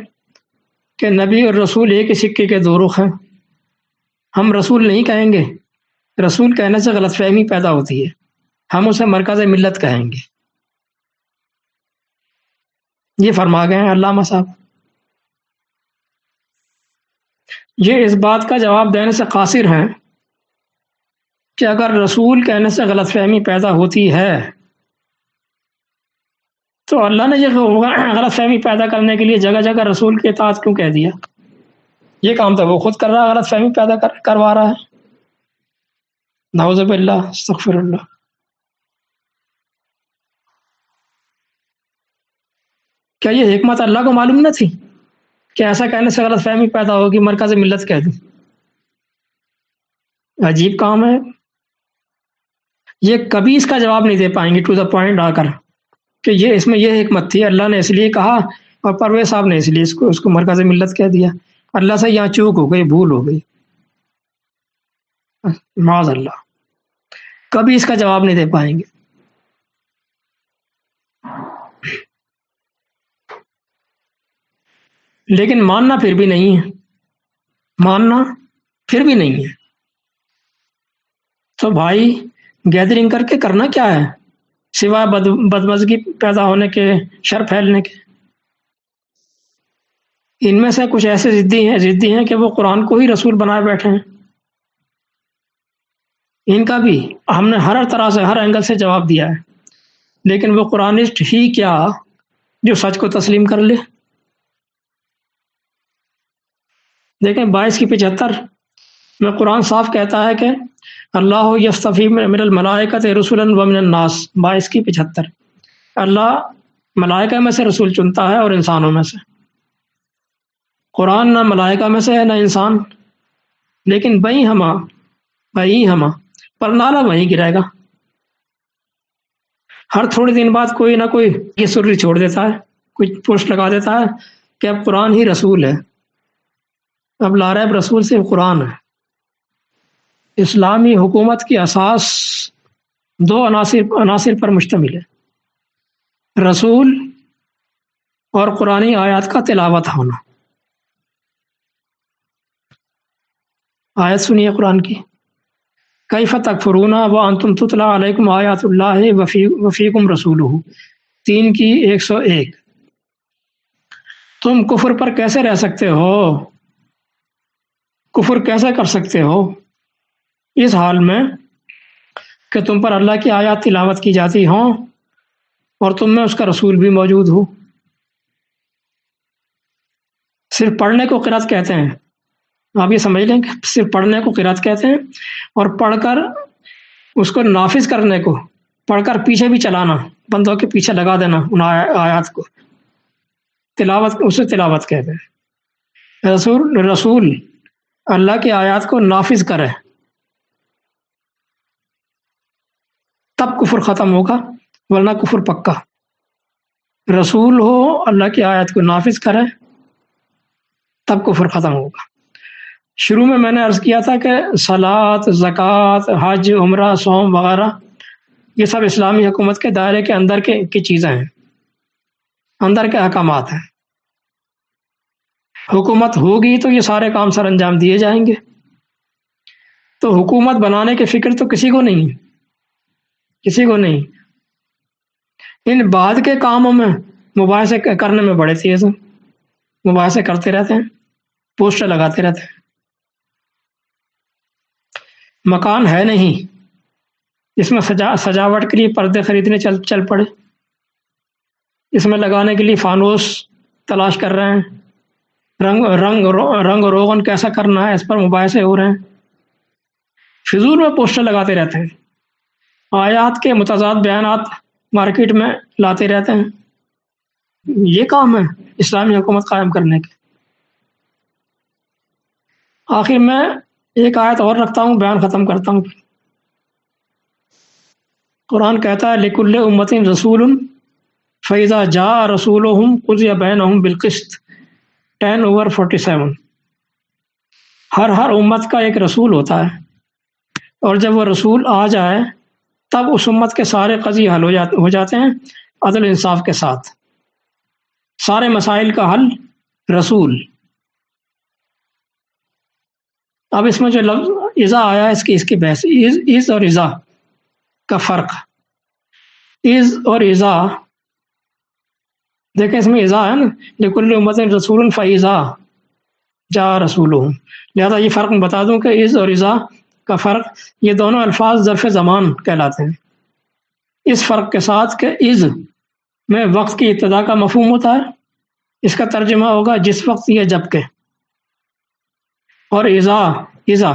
A: کہ نبی اور رسول ایک ہی سکے کے دو رخ ہیں۔ ہم رسول نہیں کہیں گے، رسول کہنے سے غلط فہمی پیدا ہوتی ہے، ہم اسے مرکز ملت کہیں گے، یہ فرما گئے ہیں علامہ صاحب۔ یہ اس بات کا جواب دینے سے قاصر ہیں کہ اگر رسول کہنے سے غلط فہمی پیدا ہوتی ہے تو اللہ نے یہ غلط فہمی پیدا کرنے کے لیے جگہ جگہ رسول کی اطاعت کیوں کہہ دیا؟ یہ کام تو وہ خود کر رہا ہے، غلط فہمی پیدا کروا رہا ہے۔ نعوذ باللہ، استغفر اللہ۔ کیا یہ حکمت اللہ کو معلوم نہ تھی کہ ایسا کہنے سے غلط فہمی پیدا ہوگی، مرکز ملت کہہ دوں؟ عجیب کام ہے۔ یہ کبھی اس کا جواب نہیں دے پائیں گے ٹو دا پوائنٹ آ کر کہ یہ اس میں یہ حکمت تھی، اللہ نے اس لیے کہا اور پرویز صاحب نے اس لیے اس کو مرکز ملت کہہ دیا، اللہ سے یہاں چوک ہو گئی، بھول ہو گئی، معاذ اللہ۔ کبھی اس کا جواب نہیں دے پائیں گے۔ لیکن ماننا پھر بھی نہیں ہے، ماننا پھر بھی نہیں ہے۔ تو بھائی گیدرنگ کر کے کرنا کیا ہے سوائے بدمزگی پیدا ہونے کے، شر پھیلنے کے؟ ان میں سے کچھ ایسے ضدی ہیں کہ وہ قرآن کو ہی رسول بنائے بیٹھے ہیں۔ ان کا بھی ہم نے ہر طرح سے، ہر اینگل سے جواب دیا ہے، لیکن وہ قرآنسٹ ہی کیا جو سچ کو تسلیم کر لے۔ دیکھیں 22:75 میں قرآن صاف کہتا ہے کہ اللہ یصطفی من الملائکۃ رسلا ومن الناس، 22:75۔ اللہ ملائکہ میں سے رسول چنتا ہے اور انسانوں میں سے۔ قرآن نہ ملائکہ میں سے ہے نہ انسان، لیکن بئی ہما پر نالا وہیں گرائے گا۔ ہر تھوڑے دن بعد کوئی نہ کوئی یہ سری چھوڑ دیتا ہے، کوئی پوسٹ لگا دیتا ہے کہ اب قرآن ہی رسول ہے، اب لاریب رسول سے قرآن ہے۔ اسلامی حکومت کی اساس 2 عناصر پر مشتمل ہے، رسول اور قرآنی آیات کا تلاوت ہونا۔ آیت سنیے قرآن کی، کیف تکفرون وانتم تتلی علیکم آیات اللہ وفیکم رسولہ، 3:101۔ تم کفر پر کیسے رہ سکتے ہو، کفر کیسے کر سکتے ہو اس حال میں کہ تم پر اللہ کی آیات تلاوت کی جاتی ہوں اور تم میں اس کا رسول بھی موجود ہو۔ صرف پڑھنے کو قرات کہتے ہیں، آپ یہ سمجھ لیں کہ صرف پڑھنے کو قرات کہتے ہیں، اور پڑھ کر اس کو نافذ کرنے کو پڑھ کر پیچھے بھی چلانا، بندوں کے پیچھے لگا دینا ان آیات کو، تلاوت اسے تلاوت کہتے ہیں۔ رسول اللہ کی آیات کو نافذ کرے تب کفر ختم ہوگا، ورنہ کفر پکا۔ رسول ہو اللہ کی آیات کو نافذ کرے تب کفر ختم ہوگا۔ شروع میں نے عرض کیا تھا کہ صلاۃ، زکوٰۃ، حج، عمرہ، صوم وغیرہ یہ سب اسلامی حکومت کے دائرے کے اندر کی چیزیں ہیں، اندر کے احکامات ہیں۔ حکومت ہوگی تو یہ سارے کام سر انجام دیے جائیں گے۔ تو حکومت بنانے کی فکر تو کسی کو نہیں، کسی کو نہیں۔ ان بعد کے کاموں میں مباحثے کرنے میں بڑے تیز ہیں، مباحثے کرتے رہتے ہیں، پوسٹر لگاتے رہتے ہیں۔ مکان ہے نہیں، اس میں سجاوٹ کے لیے پردے خریدنے چل پڑے، اس میں لگانے کے لیے فانوس تلاش کر رہے ہیں، رنگ روغن کیسا کرنا ہے اس پر مباحثے ہو رہے ہیں، فضول میں پوسٹر لگاتے رہتے ہیں، آیات کے متضاد بیانات مارکیٹ میں لاتے رہتے ہیں۔ یہ کام ہے اسلامی حکومت قائم کرنے کے۔ آخر میں ایک آیت اور رکھتا ہوں، بیان ختم کرتا ہوں۔ قرآن کہتا ہے لِكُلِّ أُمَّةٍ رَسُولٌ فَإِذَا جَاءَ رَسُولُهُمْ قُضِيَ بَيْنَهُمْ بِالْقِسْطِ 10/47۔ ہر امت کا ایک رسول ہوتا ہے، اور جب وہ رسول آ جائے تب اس امت کے سارے قضیے حل ہو جاتے ہیں عدل انصاف کے ساتھ۔ سارے مسائل کا حل رسول۔ اب اس میں جو لفظ اذا آیا ہے اس کی بحث، از اور اذا کا فرق۔ از اور اذا، دیکھیں اس میں اذا ہے نا، لِكُلِّ أُمَّةٍ رَسُولٌ فَإِذَا جَاءَ رَسُولُهُمْ، لہذا یہ فرق میں بتا دوں کہ از اور اذا کا فرق، یہ دونوں الفاظ ظرف زمان کہلاتے ہیں۔ اس فرق کے ساتھ کہ از میں وقت کی ابتدا کا مفہوم ہوتا ہے، اس کا ترجمہ ہوگا جس وقت یا جب کہ، اور اذا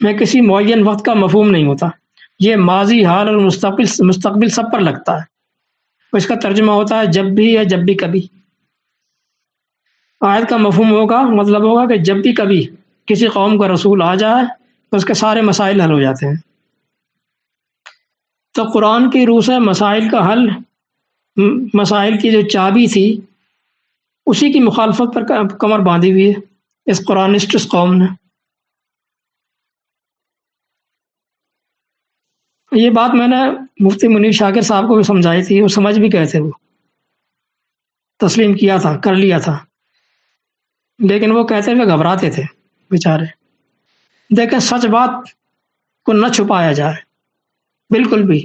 A: میں کسی معین وقت کا مفہوم نہیں ہوتا، یہ ماضی، حال اور مستقبل سب پر لگتا ہے، اس کا ترجمہ ہوتا ہے جب بھی یا جب بھی کبھی۔ آیت کا مفہوم ہوگا، مطلب ہوگا کہ جب بھی کبھی کسی قوم کا رسول آ جائے تو اس کے سارے مسائل حل ہو جاتے ہیں۔ تو قرآن کی روح سے مسائل کا حل، مسائل کی جو چابی تھی اسی کی مخالفت پر کمر باندھی ہوئی ہے اس قرآنسٹ قوم نے۔ یہ بات میں نے مفتی منیر شاکر صاحب کو بھی سمجھائی تھی، وہ سمجھ بھی گئے تھے، وہ تسلیم کیا تھا، کر لیا تھا، لیکن وہ کہتے ہوئے گھبراتے تھے بیچارے۔ دیکھیں سچ بات کو نہ چھپایا جائے، بالکل بھی۔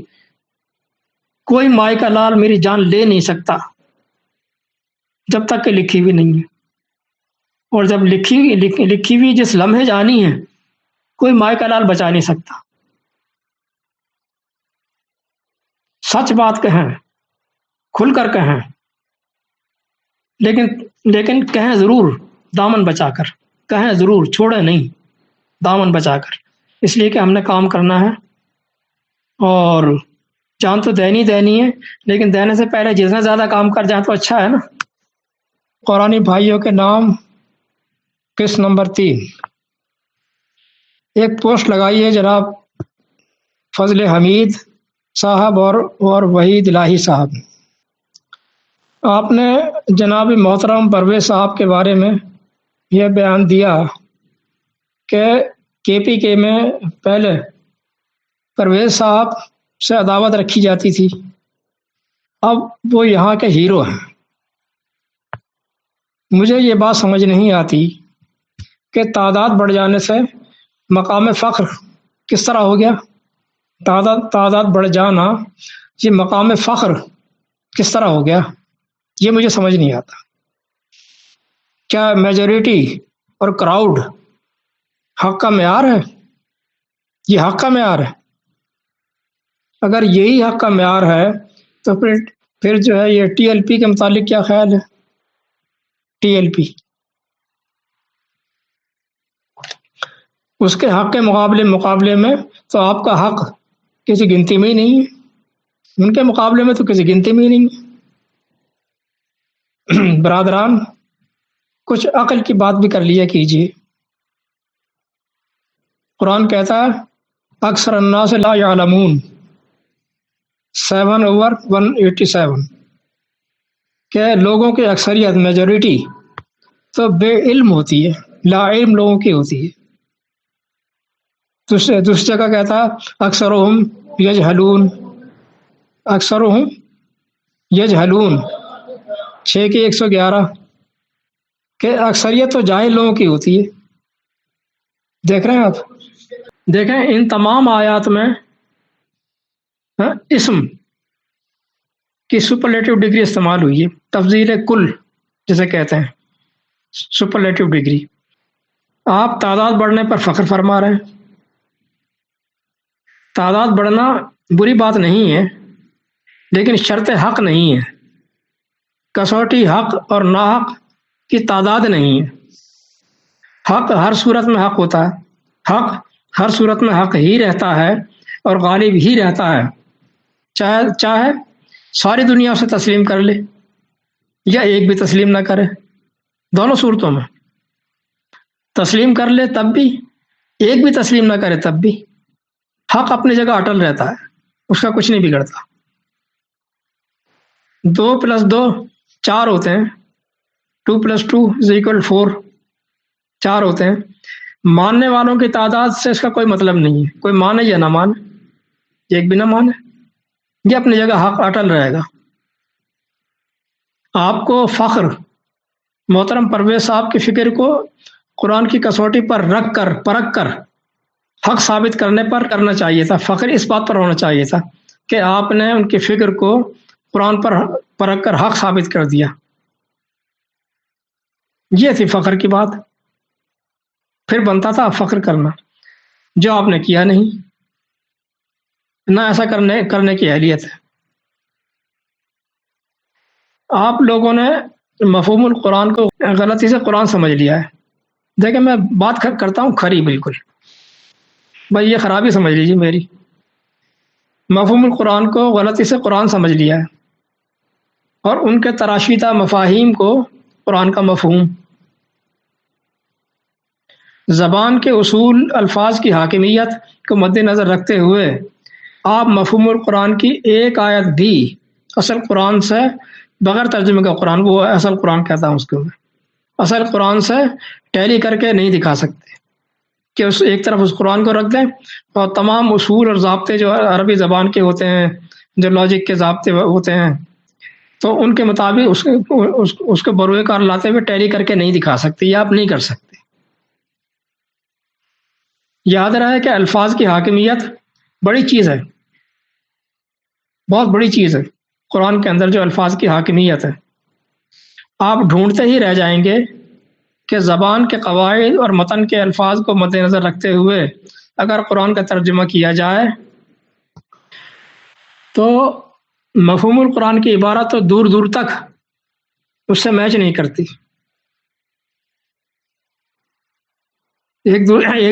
A: کوئی مائی کا لال میری جان لے نہیں سکتا جب تک کہ لکھی ہوئی نہیں ہے، اور جب لکھی ہوئی جس لمحے جانی ہے کوئی مائی کا لال بچا نہیں سکتا۔ سچ بات کہیں، کھل کر کہیں، لیکن کہیں ضرور دامن بچا کر، کہیں ضرور، چھوڑے نہیں دامن بچا کر، اس لیے کہ ہم نے کام کرنا ہے، اور جان تو دینی ہے، لیکن دینے سے پہلے جتنا زیادہ کام کر جائیں تو اچھا ہے نا۔ قرآنی بھائیوں کے نام، قسط نمبر 3، ایک پوسٹ لگائی ہے جناب فضل حمید صاحب اور وحید الہی صاحب۔ آپ نے جناب محترم پرویز صاحب کے بارے میں یہ بیان دیا کہ KPK میں پہلے پرویز صاحب سے عداوت رکھی جاتی تھی، اب وہ یہاں کے ہیرو ہیں۔ مجھے یہ بات سمجھ نہیں آتی کہ تعداد بڑھ جانے سے مقام فخر کس طرح ہو گیا؟ تعداد بڑھ جانا یہ مقام فخر کس طرح ہو گیا؟ یہ مجھے سمجھ نہیں آتا۔ کیا میجورٹی اور کراؤڈ حق کا معیار ہے؟ یہ حق کا معیار ہے؟ اگر یہی حق کا معیار ہے تو پھر جو ہے یہ TLP کے متعلق کیا خیال ہے؟ TLP اس کے حق کے مقابلے میں تو آپ کا حق کسی گنتی میں ہی نہیں ہے۔ ان کے مقابلے میں تو کسی گنتی میں ہی نہیں ہے۔ برادران، کچھ عقل کی بات بھی کر لیا کیجیے۔ قرآن کہتا ہے اکثر الناس لا یعلمون 7/187 کہ لوگوں کی اکثریت میجورٹی تو بے علم ہوتی ہے، لا علم لوگوں کی ہوتی ہے۔ دوسری جگہ کہتا ہے اکثرهم یجہلون، اکثرهم یجہلون 6 کی 111 کہ اکثریت تو جاہل لوگوں کی ہوتی ہے۔ دیکھ رہے ہیں آپ، دیکھیں ان تمام آیات میں اسم کی سپرلیٹو ڈگری استعمال ہوئی ہے، تفضیل کل جسے کہتے ہیں، سپرلیٹو ڈگری۔ آپ تعداد بڑھنے پر فخر فرما رہے ہیں۔ تعداد بڑھنا بری بات نہیں ہے، لیکن شرط حق نہیں ہے۔ کسوٹی حق اور ناحق کی تعداد نہیں ہے۔ حق ہر صورت میں حق ہوتا ہے، حق ہر صورت میں حق ہی رہتا ہے اور غالب ہی رہتا ہے، چاہے ساری دنیا اسے تسلیم کر لے یا ایک بھی تسلیم نہ کرے۔ دونوں صورتوں میں تسلیم کر لے تب بھی، ایک بھی تسلیم نہ کرے تب بھی، حق اپنی جگہ اٹل رہتا ہے، اس کا کچھ نہیں بگڑتا۔ 2+2 4 ہوتے ہیں، 2+2=4، 4 ہوتے ہیں۔ ماننے والوں کی تعداد سے اس کا کوئی مطلب نہیں ہے، کوئی مانے یا نہ مانے، ایک بھی نہ مانے، یہ اپنی جگہ حق اٹل رہے گا۔ آپ کو فخر محترم پرویز صاحب کی فکر کو قرآن کی کسوٹی پر رکھ کر پرکھ کر حق ثابت کرنے پر کرنا چاہیے تھا۔ فخر اس بات پر ہونا چاہیے تھا کہ آپ نے ان کی فکر کو قرآن پر پرکھ کر حق ثابت کر دیا، یہ تھی فخر کی بات، پھر بنتا تھا فخر کرنا، جو آپ نے کیا نہیں، نہ ایسا کرنے کی اہلیت ہے۔ آپ لوگوں نے مفہوم القرآن کو غلطی سے قرآن سمجھ لیا ہے۔ دیکھیں میں بات کرتا ہوں کھری، بالکل بھائی یہ خرابی سمجھ لیجیے میری۔ مفہوم القرآن کو غلطی سے قرآن سمجھ لیا ہے اور ان کے تراشیدہ مفاہیم کو قرآن کا مفہوم۔ زبان کے اصول، الفاظ کی حاکمیت کو مد نظر رکھتے ہوئے آپ مفہوم القرآن کی ایک آیت بھی اصل قرآن سے بغیر ترجمے کا قرآن، وہ اصل قرآن کہتا ہوں اس کو میں، اصل قرآن سے ٹیلی کر کے نہیں دکھا سکتے کہ اس ایک طرف اس قرآن کو رکھ دیں اور تمام اصول اور ضابطے جو عربی زبان کے ہوتے ہیں، جو لاجک کے ضابطے ہوتے ہیں، تو ان کے مطابق اس کو بروئے کار لاتے ہوئے ٹیلی کر کے نہیں دکھا سکتے، یا آپ نہیں کر سکتے۔ یاد رہے کہ الفاظ کی حاکمیت بڑی چیز ہے، بہت بڑی چیز ہے۔ قرآن کے اندر جو الفاظ کی حاکمیت ہے، آپ ڈھونڈتے ہی رہ جائیں گے کہ زبان کے قواعد اور متن کے الفاظ کو مد نظر رکھتے ہوئے اگر قرآن کا ترجمہ کیا جائے تو مفہوم القرآن کی عبارت تو دور دور تک اس سے میچ نہیں کرتی، ایک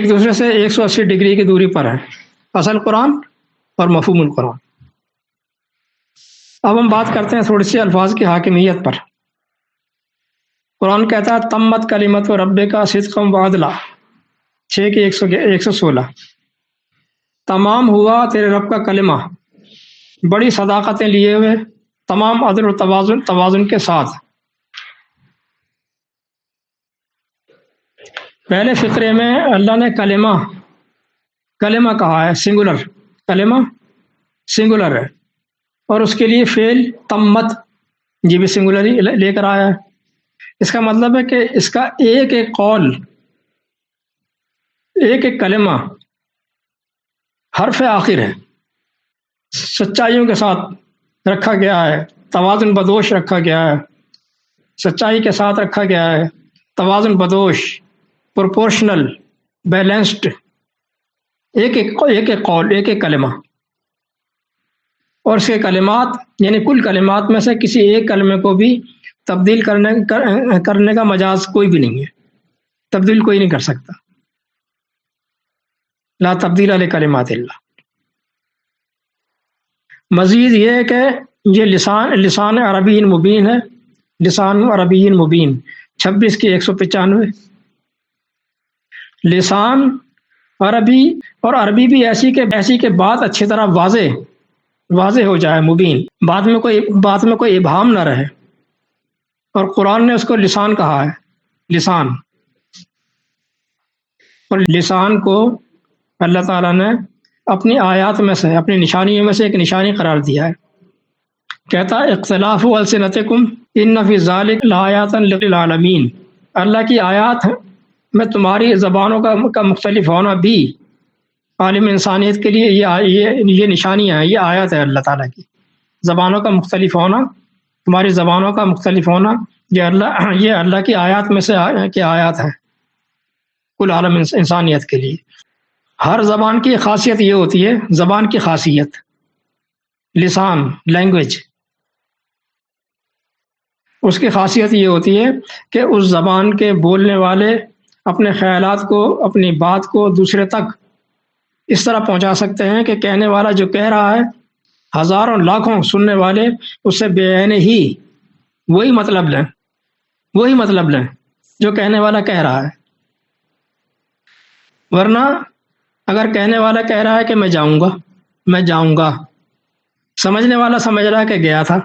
A: دوسرے سے 180 ڈگری کی دوری پر ہے اصل قرآن اور مفہوم القرآن۔ اب ہم بات کرتے ہیں تھوڑی سی الفاظ کی حاکمیت پر۔ قرآن کہتا ہے تمت کلمت و رب کا صدقم و عدلا 6 کی 116، تمام ہوا تیرے رب کا کلمہ بڑی صداقتیں لیے ہوئے، تمام عدل و توازن کے ساتھ۔ پہلے فقرے میں اللہ نے کلمہ کہا ہے، سنگولر، کلمہ سنگولر ہے، اور اس کے لیے فعل تمت یہ بھی سنگولر ہی لے کر آیا ہے۔ اس کا مطلب ہے کہ اس کا ایک ایک قول، ایک ایک کلمہ حرف آخر ہے، سچائیوں کے ساتھ رکھا گیا ہے، توازن بدوش رکھا گیا ہے، سچائی کے ساتھ رکھا گیا ہے، توازن بدوش، پروپورشنل، بیلنسڈ، ایک ایک قول، ایک ایک کلمہ، اور اس کے کلمات یعنی کل کلمات میں سے کسی ایک کلمے کو بھی تبدیل کرنے کا مجاز کوئی بھی نہیں ہے، تبدیل کوئی نہیں کر سکتا۔ لا تبدیل لکلمات اللہ۔ مزید یہ ہے کہ یہ لسان عربی مبین ہے، لسان عربی مبین 26 کی 195۔ لسان عربی، اور عربی بھی ایسی کہ بات اچھی طرح واضح ہو جائے، مبین، بات میں کوئی ابہام نہ رہے، اور قرآن نے اس کو لسان کہا ہے، لسان۔ اور لسان کو اللہ تعالیٰ نے اپنی آیات میں سے، اپنی نشانیوں میں سے ایک نشانی قرار دیا ہے۔ کہتا ہے اختلاف السنتکم ان فی ذلک لآیات للعالمین، اللہ کی آیات میں تمہاری زبانوں کا مختلف ہونا بھی عالم انسانیت کے لیے یہ نشانیاں ہیں، یہ آیات ہے اللہ تعالیٰ کی۔ زبانوں کا مختلف ہونا، تمہاری زبانوں کا مختلف ہونا، یہ اللہ کی آیات میں سے کی آیات ہے کل عالم انسانیت کے لیے۔ ہر زبان کی خاصیت یہ ہوتی ہے، زبان کی خاصیت، لسان، لینگویج، اس کی خاصیت یہ ہوتی ہے کہ اس زبان کے بولنے والے اپنے خیالات کو، اپنی بات کو دوسرے تک اس طرح پہنچا سکتے ہیں کہ کہنے والا جو کہہ رہا ہے، ہزاروں لاکھوں سننے والے اس سے بے عینے ہی وہی مطلب لیں جو کہنے والا کہہ رہا ہے۔ ورنہ اگر کہنے والا کہہ رہا ہے کہ میں جاؤں گا، سمجھنے والا سمجھ رہا ہے کہ گیا تھا،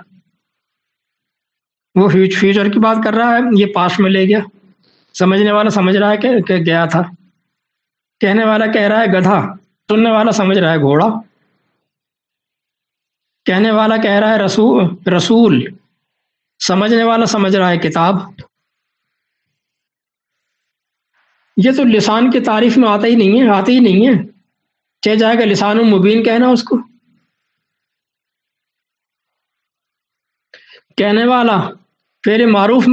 A: وہ فیوچر کی بات کر رہا ہے، یہ پاسٹ میں لے گیا، سمجھنے والا سمجھ رہا ہے کہ گیا تھا۔ کہنے والا کہہ رہا ہے گدھا، سننے والا سمجھ رہا ہے گھوڑا۔ کہنے والا کہہ رہا ہے رسول، سمجھنے والا سمجھ رہا ہے کتاب۔ یہ تو لسان کی تعریف میں آتا ہی نہیں ہے، چاہے جائے گا لسان مبین کہنا اس کو۔ کہنے والا فعل معروف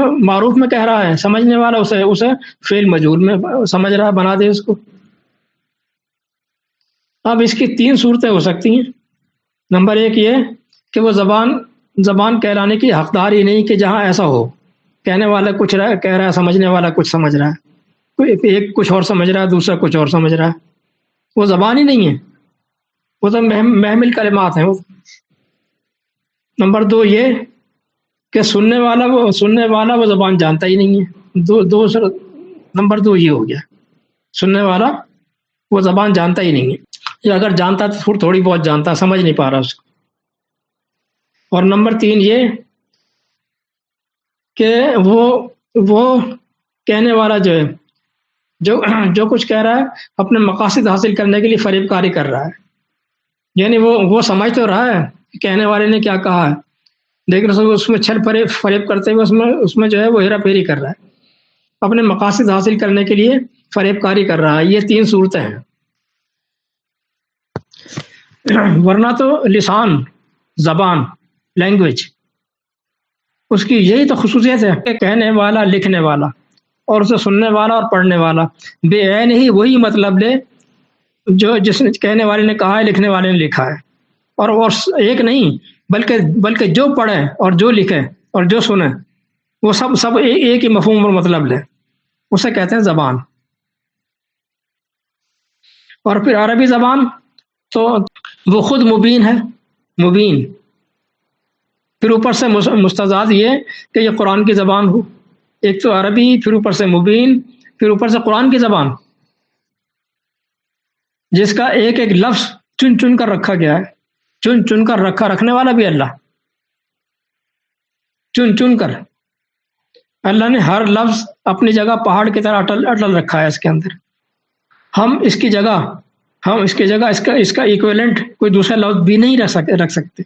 A: میں کہہ رہا ہے، سمجھنے والا اسے فعل مجہول میں سمجھ رہا ہے، بنا دے اس کو۔ اب اس کی 3 صورتیں ہو سکتی ہیں۔ نمبر 1 یہ کہ وہ زبان کہلانے کی حقدار ہی نہیں، کہ جہاں ایسا ہو، کہنے والا کچھ کہہ رہا ہے، سمجھنے والا کچھ سمجھ رہا ہے، ایک کچھ اور سمجھ رہا ہے، دوسرا کچھ اور سمجھ رہا ہے، وہ زبان ہی نہیں ہے، وہ تو محمل کلمات ہیں وہ۔ نمبر 2 یہ کہ سننے والا وہ زبان جانتا ہی نہیں ہے۔ نمبر 2 یہ ہو گیا، سننے والا وہ زبان جانتا ہی نہیں ہے، یا اگر جانتا تو تھوڑی بہت جانتا، سمجھ نہیں پا رہا اس کو۔ اور نمبر 3 یہ کہ وہ کہنے والا جو ہے، جو کچھ کہہ رہا ہے اپنے مقاصد حاصل کرنے کے لیے فریب کاری کر رہا ہے، یعنی وہ سمجھ تو رہا ہے کہ کہنے والے نے کیا کہا ہے، لیکن اس میں چھل فریب کرتے ہوئے اس میں جو ہے وہ ہیرا پھیری کر رہا ہے، اپنے مقاصد حاصل کرنے کے لیے فریب کاری کر رہا ہے۔ یہ 3 صورتیں ہیں۔ ورنہ تو لسان، زبان، لینگویج، اس کی یہی تو خصوصیت ہے کہ کہنے والا، لکھنے والا، اور اسے سننے والا اور پڑھنے والا بے عین ہی وہی مطلب لے جو جس نے کہنے والے نے کہا ہے، لکھنے والے نے لکھا ہے، اور ایک نہیں بلکہ جو پڑھے اور جو لکھے اور جو سنے وہ سب ایک ہی مفہوم اور مطلب لے، اسے کہتے ہیں زبان۔ اور پھر عربی زبان تو وہ خود مبین ہے، مبین، پھر اوپر سے مستضاد یہ کہ یہ قرآن کی زبان ہو، ایک تو عربی، پھر اوپر سے مبین، پھر اوپر سے قرآن کی زبان، جس کا ایک ایک لفظ چن کر رکھا گیا ہے، چن کر رکھنے والا بھی اللہ، چن کر اللہ نے ہر لفظ اپنی جگہ پہاڑ کی طرح اٹل رکھا ہے اس کے اندر۔ ہم اس کی جگہ اس کا ایکویلنٹ کوئی دوسرا لفظ بھی نہیں رکھ سکتے،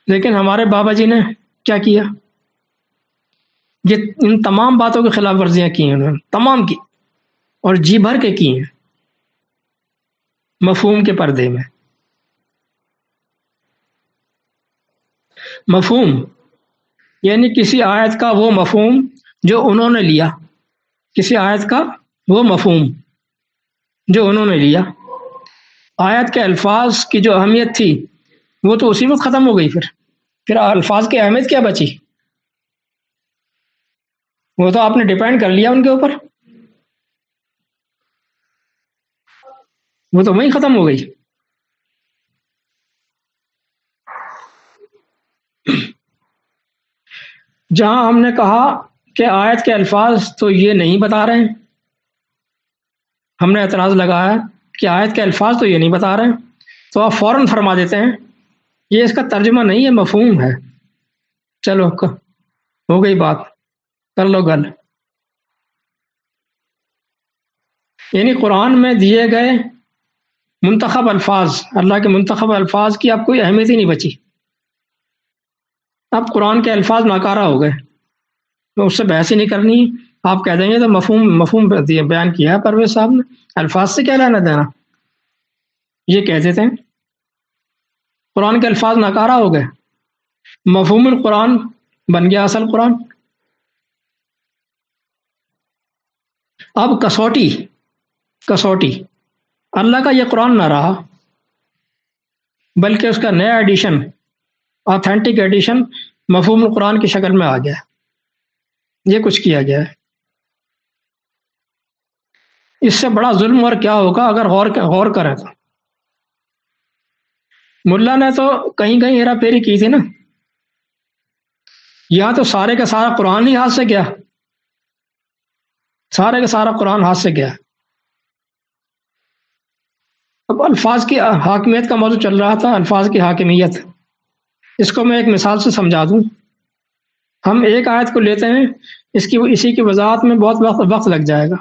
A: لیکن ہمارے بابا جی نے کیا کیا، یہ ان تمام باتوں کی خلاف ورزیاں کی ہیں انہوں نے، تمام کی، اور جی بھر کے کی ہیں، مفہوم کے پردے میں۔ مفہوم یعنی کسی آیت کا وہ مفہوم جو انہوں نے لیا، کسی آیت کا وہ مفہوم جو انہوں نے لیا۔ آیت کے الفاظ کی جو اہمیت تھی وہ تو اسی وقت ختم ہو گئی، پھر الفاظ کی اہمیت کیا بچی؟ وہ تو آپ نے ڈیپینڈ کر لیا ان کے اوپر، وہ تو وہیں ختم ہو گئی۔ جہاں ہم نے کہا کہ آیت کے الفاظ تو یہ نہیں بتا رہے ہیں، ہم نے اعتراض لگایا کہ آیت کے الفاظ تو یہ نہیں بتا رہے ہیں، تو آپ فوراً فرما دیتے ہیں یہ اس کا ترجمہ نہیں ہے، مفہوم ہے۔ چلو ہو گئی بات، کر لو گل۔ یعنی قرآن میں دیے گئے منتخب الفاظ، اللہ کے منتخب الفاظ کی اب کوئی اہمیت ہی نہیں بچی، اب قرآن کے الفاظ ناکارہ ہو گئے، تو اس سے بحث ہی نہیں کرنی۔ آپ کہہ دیں گے تو مفہوم بیان کیا ہے پرویز صاحب نے، الفاظ سے کیا لینا دینا، یہ کہہ دیتے ہیں قرآن کے الفاظ ناکارہ ہو گئے، مفہوم القرآن بن گیا اصل قرآن۔ اب کسوٹی اللہ کا یہ قرآن نہ رہا، بلکہ اس کا نیا ایڈیشن، آتھینٹک ایڈیشن مفہوم القرآن کی شکل میں آ گیا، یہ کچھ کیا گیا ہے۔ اس سے بڑا ظلم اور کیا ہوگا اگر غور کریں تو۔ ملا نے تو کہیں ہیرا پھیری کی تھی نا، یہاں تو سارے کا سارا قرآن ہی ہاتھ سے گیا، سارے کا سارا قرآن ہاتھ سے گیا۔ اب الفاظ کی حاکمیت کا موضوع چل رہا تھا، الفاظ کی حاکمیت، اس کو میں ایک مثال سے سمجھا دوں۔ ہم ایک آیت کو لیتے ہیں، اسی کی وضاحت میں بہت وقت لگ جائے گا۔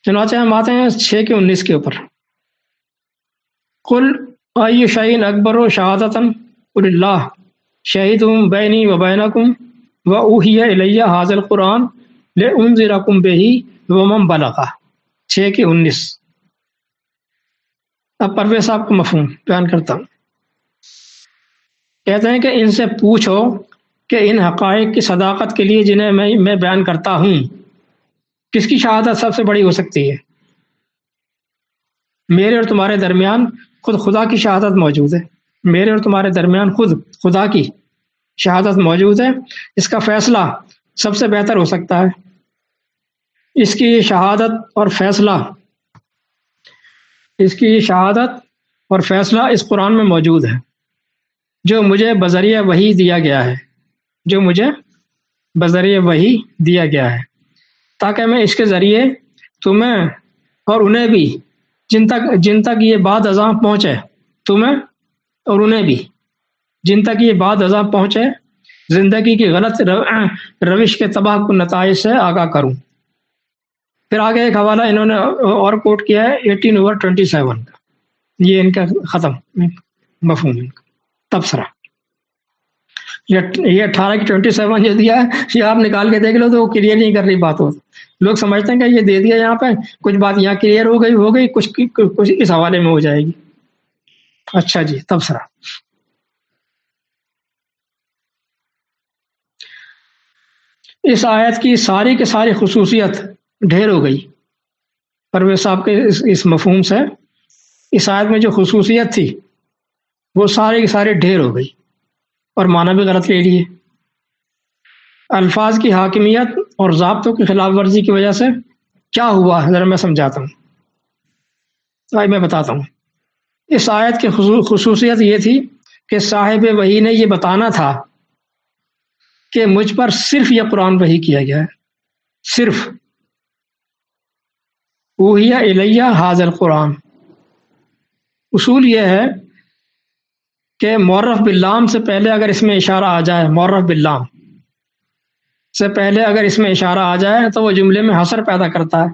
A: چنانچہ ہم آتے ہیں 6:19 کے اوپر، قل ای شیء اکبر شہادۃ قل اللہ شہید بینی و بینکم و اوحی الی ھذا القرآن لانذرکم بہ ومن بلغ۔ 6:19۔ اب پرویز صاحب کا مفہوم بیان کرتا ہوں۔ کہتے ہیں کہ ان سے پوچھو کہ ان حقائق کی صداقت کے لیے جنہیں میں بیان کرتا ہوں، کس کی شہادت سب سے بڑی ہو سکتی ہے؟ میرے اور تمہارے درمیان خود خدا کی شہادت موجود ہے، میرے اور تمہارے درمیان خود خدا کی شہادت موجود ہے، اس کا فیصلہ سب سے بہتر ہو سکتا ہے۔ اس کی شہادت اور فیصلہ اس قرآن میں موجود ہے، جو مجھے بذریعہ وحی دیا گیا ہے، تاکہ میں اس کے ذریعے تمہیں اور انہیں بھی جن تک یہ بات ازاں پہنچے، تمہیں اور انہیں بھی جن تک یہ بات ازاں پہنچے، زندگی کی غلط روش کے تباہ کن نتائج سے آگاہ کروں۔ پھر آگے ایک حوالہ انہوں نے اور کوٹ کیا ہے 18/27 کا، یہ ان کا ختم مفہوم، ان کا تبصرہ۔ یہ 18/27 جو دیا ہے، یہ آپ نکال کے دیکھ لو تو وہ کلیئر نہیں کر رہی بات ہو۔ لوگ سمجھتے ہیں کہ یہ دے دیا یہاں پہ، کچھ بات یہاں کلیئر ہو گئی کچھ اس حوالے میں ہو جائے گی۔ اچھا جی، تبصرہ۔ اس آیت کی ساری خصوصیت ڈھیر ہو گئی پرویز صاحب کے اس مفہوم سے۔ اس آیت میں جو خصوصیت تھی وہ کی ساری ڈھیر ہو گئی، اور معنی بھی غلط لے لیے۔ الفاظ کی حاکمیت اور ضابطوں کی خلاف ورزی کی وجہ سے کیا ہوا، ذرا میں سمجھاتا ہوں، میں بتاتا ہوں۔ اس آیت کی خصوصیت یہ تھی کہ صاحب وحی نے یہ بتانا تھا کہ مجھ پر صرف یہ قرآن وحی کیا گیا ہے، صرف اوحی الیہ ھذا القرآن۔ اصول یہ ہے کہ معرف باللام سے پہلے اگر اس میں اشارہ آ جائے، معرف باللام سے پہلے اگر اس میں اشارہ آ جائے تو وہ جملے میں حصر پیدا کرتا ہے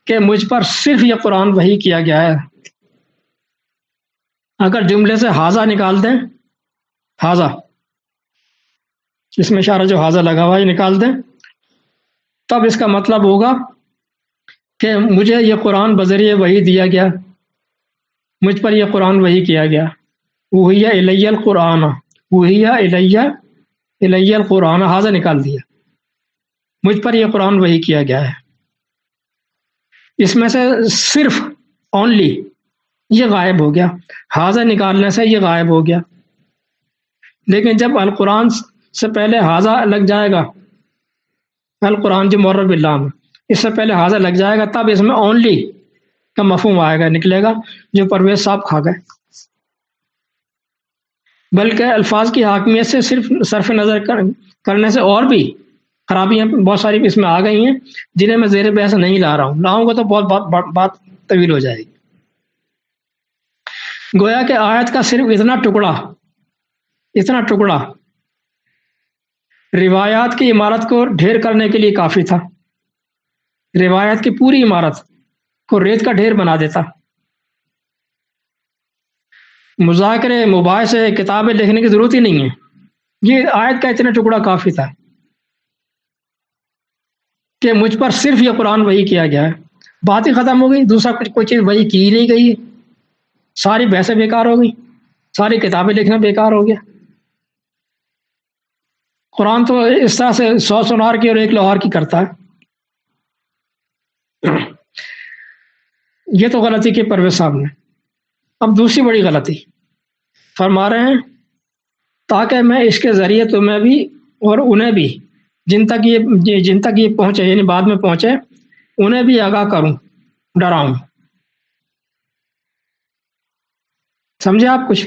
A: کہ مجھ پر صرف یہ قرآن وحی کیا گیا ہے۔ اگر جملے سے ھذا نکال دیں، ھذا، اس میں اشارہ جو ھذا لگا ہوا ہے نکال دیں، تب اس کا مطلب ہوگا کہ مجھے یہ قرآن بذریعہ وحی دیا گیا، مجھ پر یہ قرآن وحی کیا گیا۔ اوحی الی القرآن، اوحی الی القرآن، ھذا نکال دیا، مجھ پر یہ قرآن وحی کیا گیا ہے۔ اس میں سے صرف اونلی یہ غائب ہو گیا، ھذا نکالنے سے یہ غائب ہو گیا۔ لیکن جب القرآن سے پہلے ھذا لگ جائے گا، القرآن جو معرف باللام، اس سے پہلے ھذا لگ جائے گا، تب اس میں اونلی کا مفہوم آئے گا، نکلے گا، جو پرویز صاحب کھا گئے۔ بلکہ الفاظ کی حاکمیت سے صرف صرف نظر کرنے سے اور بھی خرابیاں بہت ساری اس میں آ گئی ہیں، جنہیں میں زیر بحث نہیں لا رہا ہوں، لاؤں گا تو بہت بات طویل ہو جائے گی۔ گویا کہ آیت کا صرف اتنا ٹکڑا روایات کی عمارت کو ڈھیر کرنے کے لیے کافی تھا، روایات کی پوری عمارت کو ریت کا ڈھیر بنا دیتا۔ مذاکرے، مباحثے، کتابیں لکھنے کی ضرورت ہی نہیں ہے، یہ آیت کا اتنا ٹکڑا کافی تھا کہ مجھ پر صرف یہ قرآن وحی کیا گیا ہے، بات ہی ختم ہو گئی، دوسرا کوئی چیز وحی کی ہی نہیں گئی، ساری بحثیں بیکار ہو گئی، ساری کتابیں لکھنا بیکار ہو گیا۔ قرآن تو اس طرح سے 100 سونار کی اور 1 لوہار کی کرتا ہے۔ یہ تو غلطی کی پرویز صاحب نے۔ اب دوسری بڑی غلطی فرما رہے ہیں، تاکہ میں اس کے ذریعے تمہیں بھی اور انہیں بھی جن تک یہ پہنچے، یعنی بعد میں پہنچے، انہیں بھی آگاہ کروں، ڈراؤں۔ سمجھے آپ کچھ؟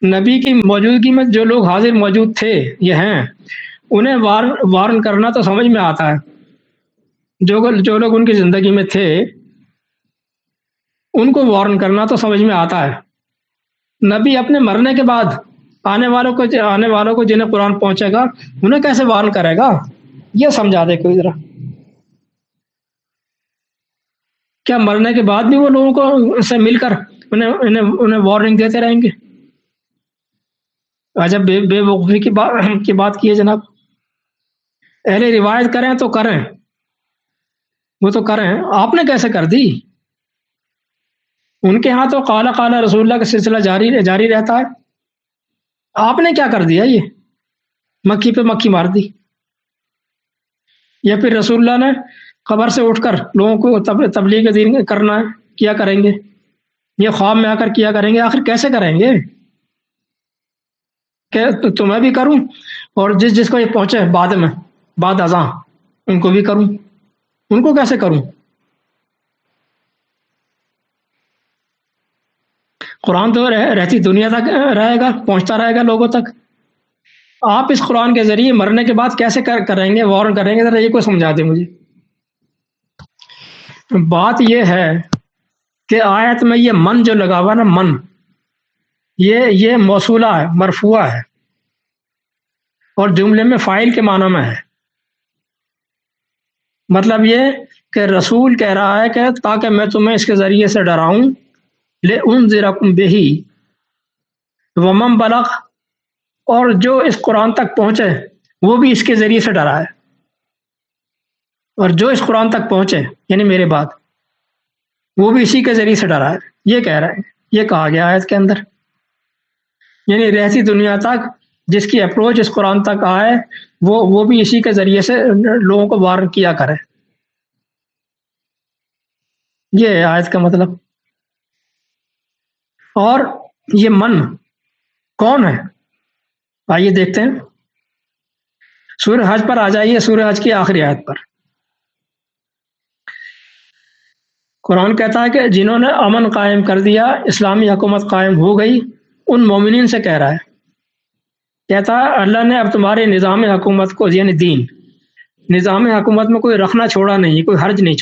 A: نبی کی موجودگی میں جو لوگ حاضر موجود تھے، یہ ہیں، انہیں وارن کرنا تو سمجھ میں آتا ہے، جو لوگ ان کی زندگی میں تھے ان کو وارن کرنا تو سمجھ میں آتا ہے۔ نبی اپنے مرنے کے بعد آنے والوں کو جنہیں قرآن پہنچے گا انہیں کیسے وارن کرے گا؟ یہ سمجھا دے کوئی ذرا۔ کیا مرنے کے بعد بھی وہ لوگوں کو سے مل کر انہیں وارننگ دیتے رہیں گے؟ عجب بے وقوفی کی بات کی ہے جناب۔ اہل روایت کریں تو کریں، وہ تو کریں، آپ نے کیسے کر دی؟ ان کے ہاں تو قال رسول اللہ کا سلسلہ جاری رہتا ہے، آپ نے کیا کر دیا؟ یہ مکھی پہ مکھی مار دی، یا پھر رسول اللہ نے قبر سے اٹھ کر لوگوں کو تبلیغ دین کرنا ہے، کیا کریں گے؟ یہ خواب میں آ کر کیا کریں گے؟ آخر کیسے کریں گے کہ تمہیں بھی کروں اور جس کو یہ پہنچے بعد ازاں ان کو بھی کروں؟ ان کو کیسے کروں؟ قرآن تو رہتی دنیا تک رہے گا، پہنچتا رہے گا لوگوں تک۔ آپ اس قرآن کے ذریعے مرنے کے بعد کیسے کریں گے، وارن کریں گے؟ ذرا یہ کوئی سمجھا دیں مجھے۔ بات یہ ہے کہ آیت میں یہ من جو لگا ہوا نا، من، یہ موصولہ ہے، مرفوعہ ہے، اور جملے میں فاعل کے معنی میں ہے۔ مطلب یہ کہ رسول کہہ رہا ہے کہ تاکہ میں تمہیں اس کے ذریعے سے ڈراؤں، لِأُنذِرَكُم بِهِ وَمَن بَلَغَ، اور جو اس قرآن تک پہنچے وہ بھی اس کے ذریعے سے ڈرا ہے، اور جو اس قرآن تک پہنچے یعنی میرے بعد وہ بھی اسی کے ذریعے سے ڈرا ہے۔ یہ کہہ رہے ہیں، یہ کہا گیا آیت کے اندر، یعنی رہتی دنیا تک جس کی اپروچ اس قرآن تک آئے وہ بھی اسی کے ذریعے سے لوگوں کو وارن کیا کرے۔ یہ ہے آیت کا مطلب۔ اور یہ من کون ہے؟ آئیے دیکھتے ہیں، سورہ حج پر آ جائیے، سورہ حج کی آخری آیت پر۔ قرآن کہتا ہے کہ جنہوں نے امن قائم کر دیا، اسلامی حکومت قائم ہو گئی، ان مومنین سے کہہ رہا ہے، کہتا ہے اللہ نے اب تمہارے نظام حکومت کو، یعنی دین، نظام حکومت میں کوئی رکھنا چھوڑا نہیں، کوئی حرج نہیں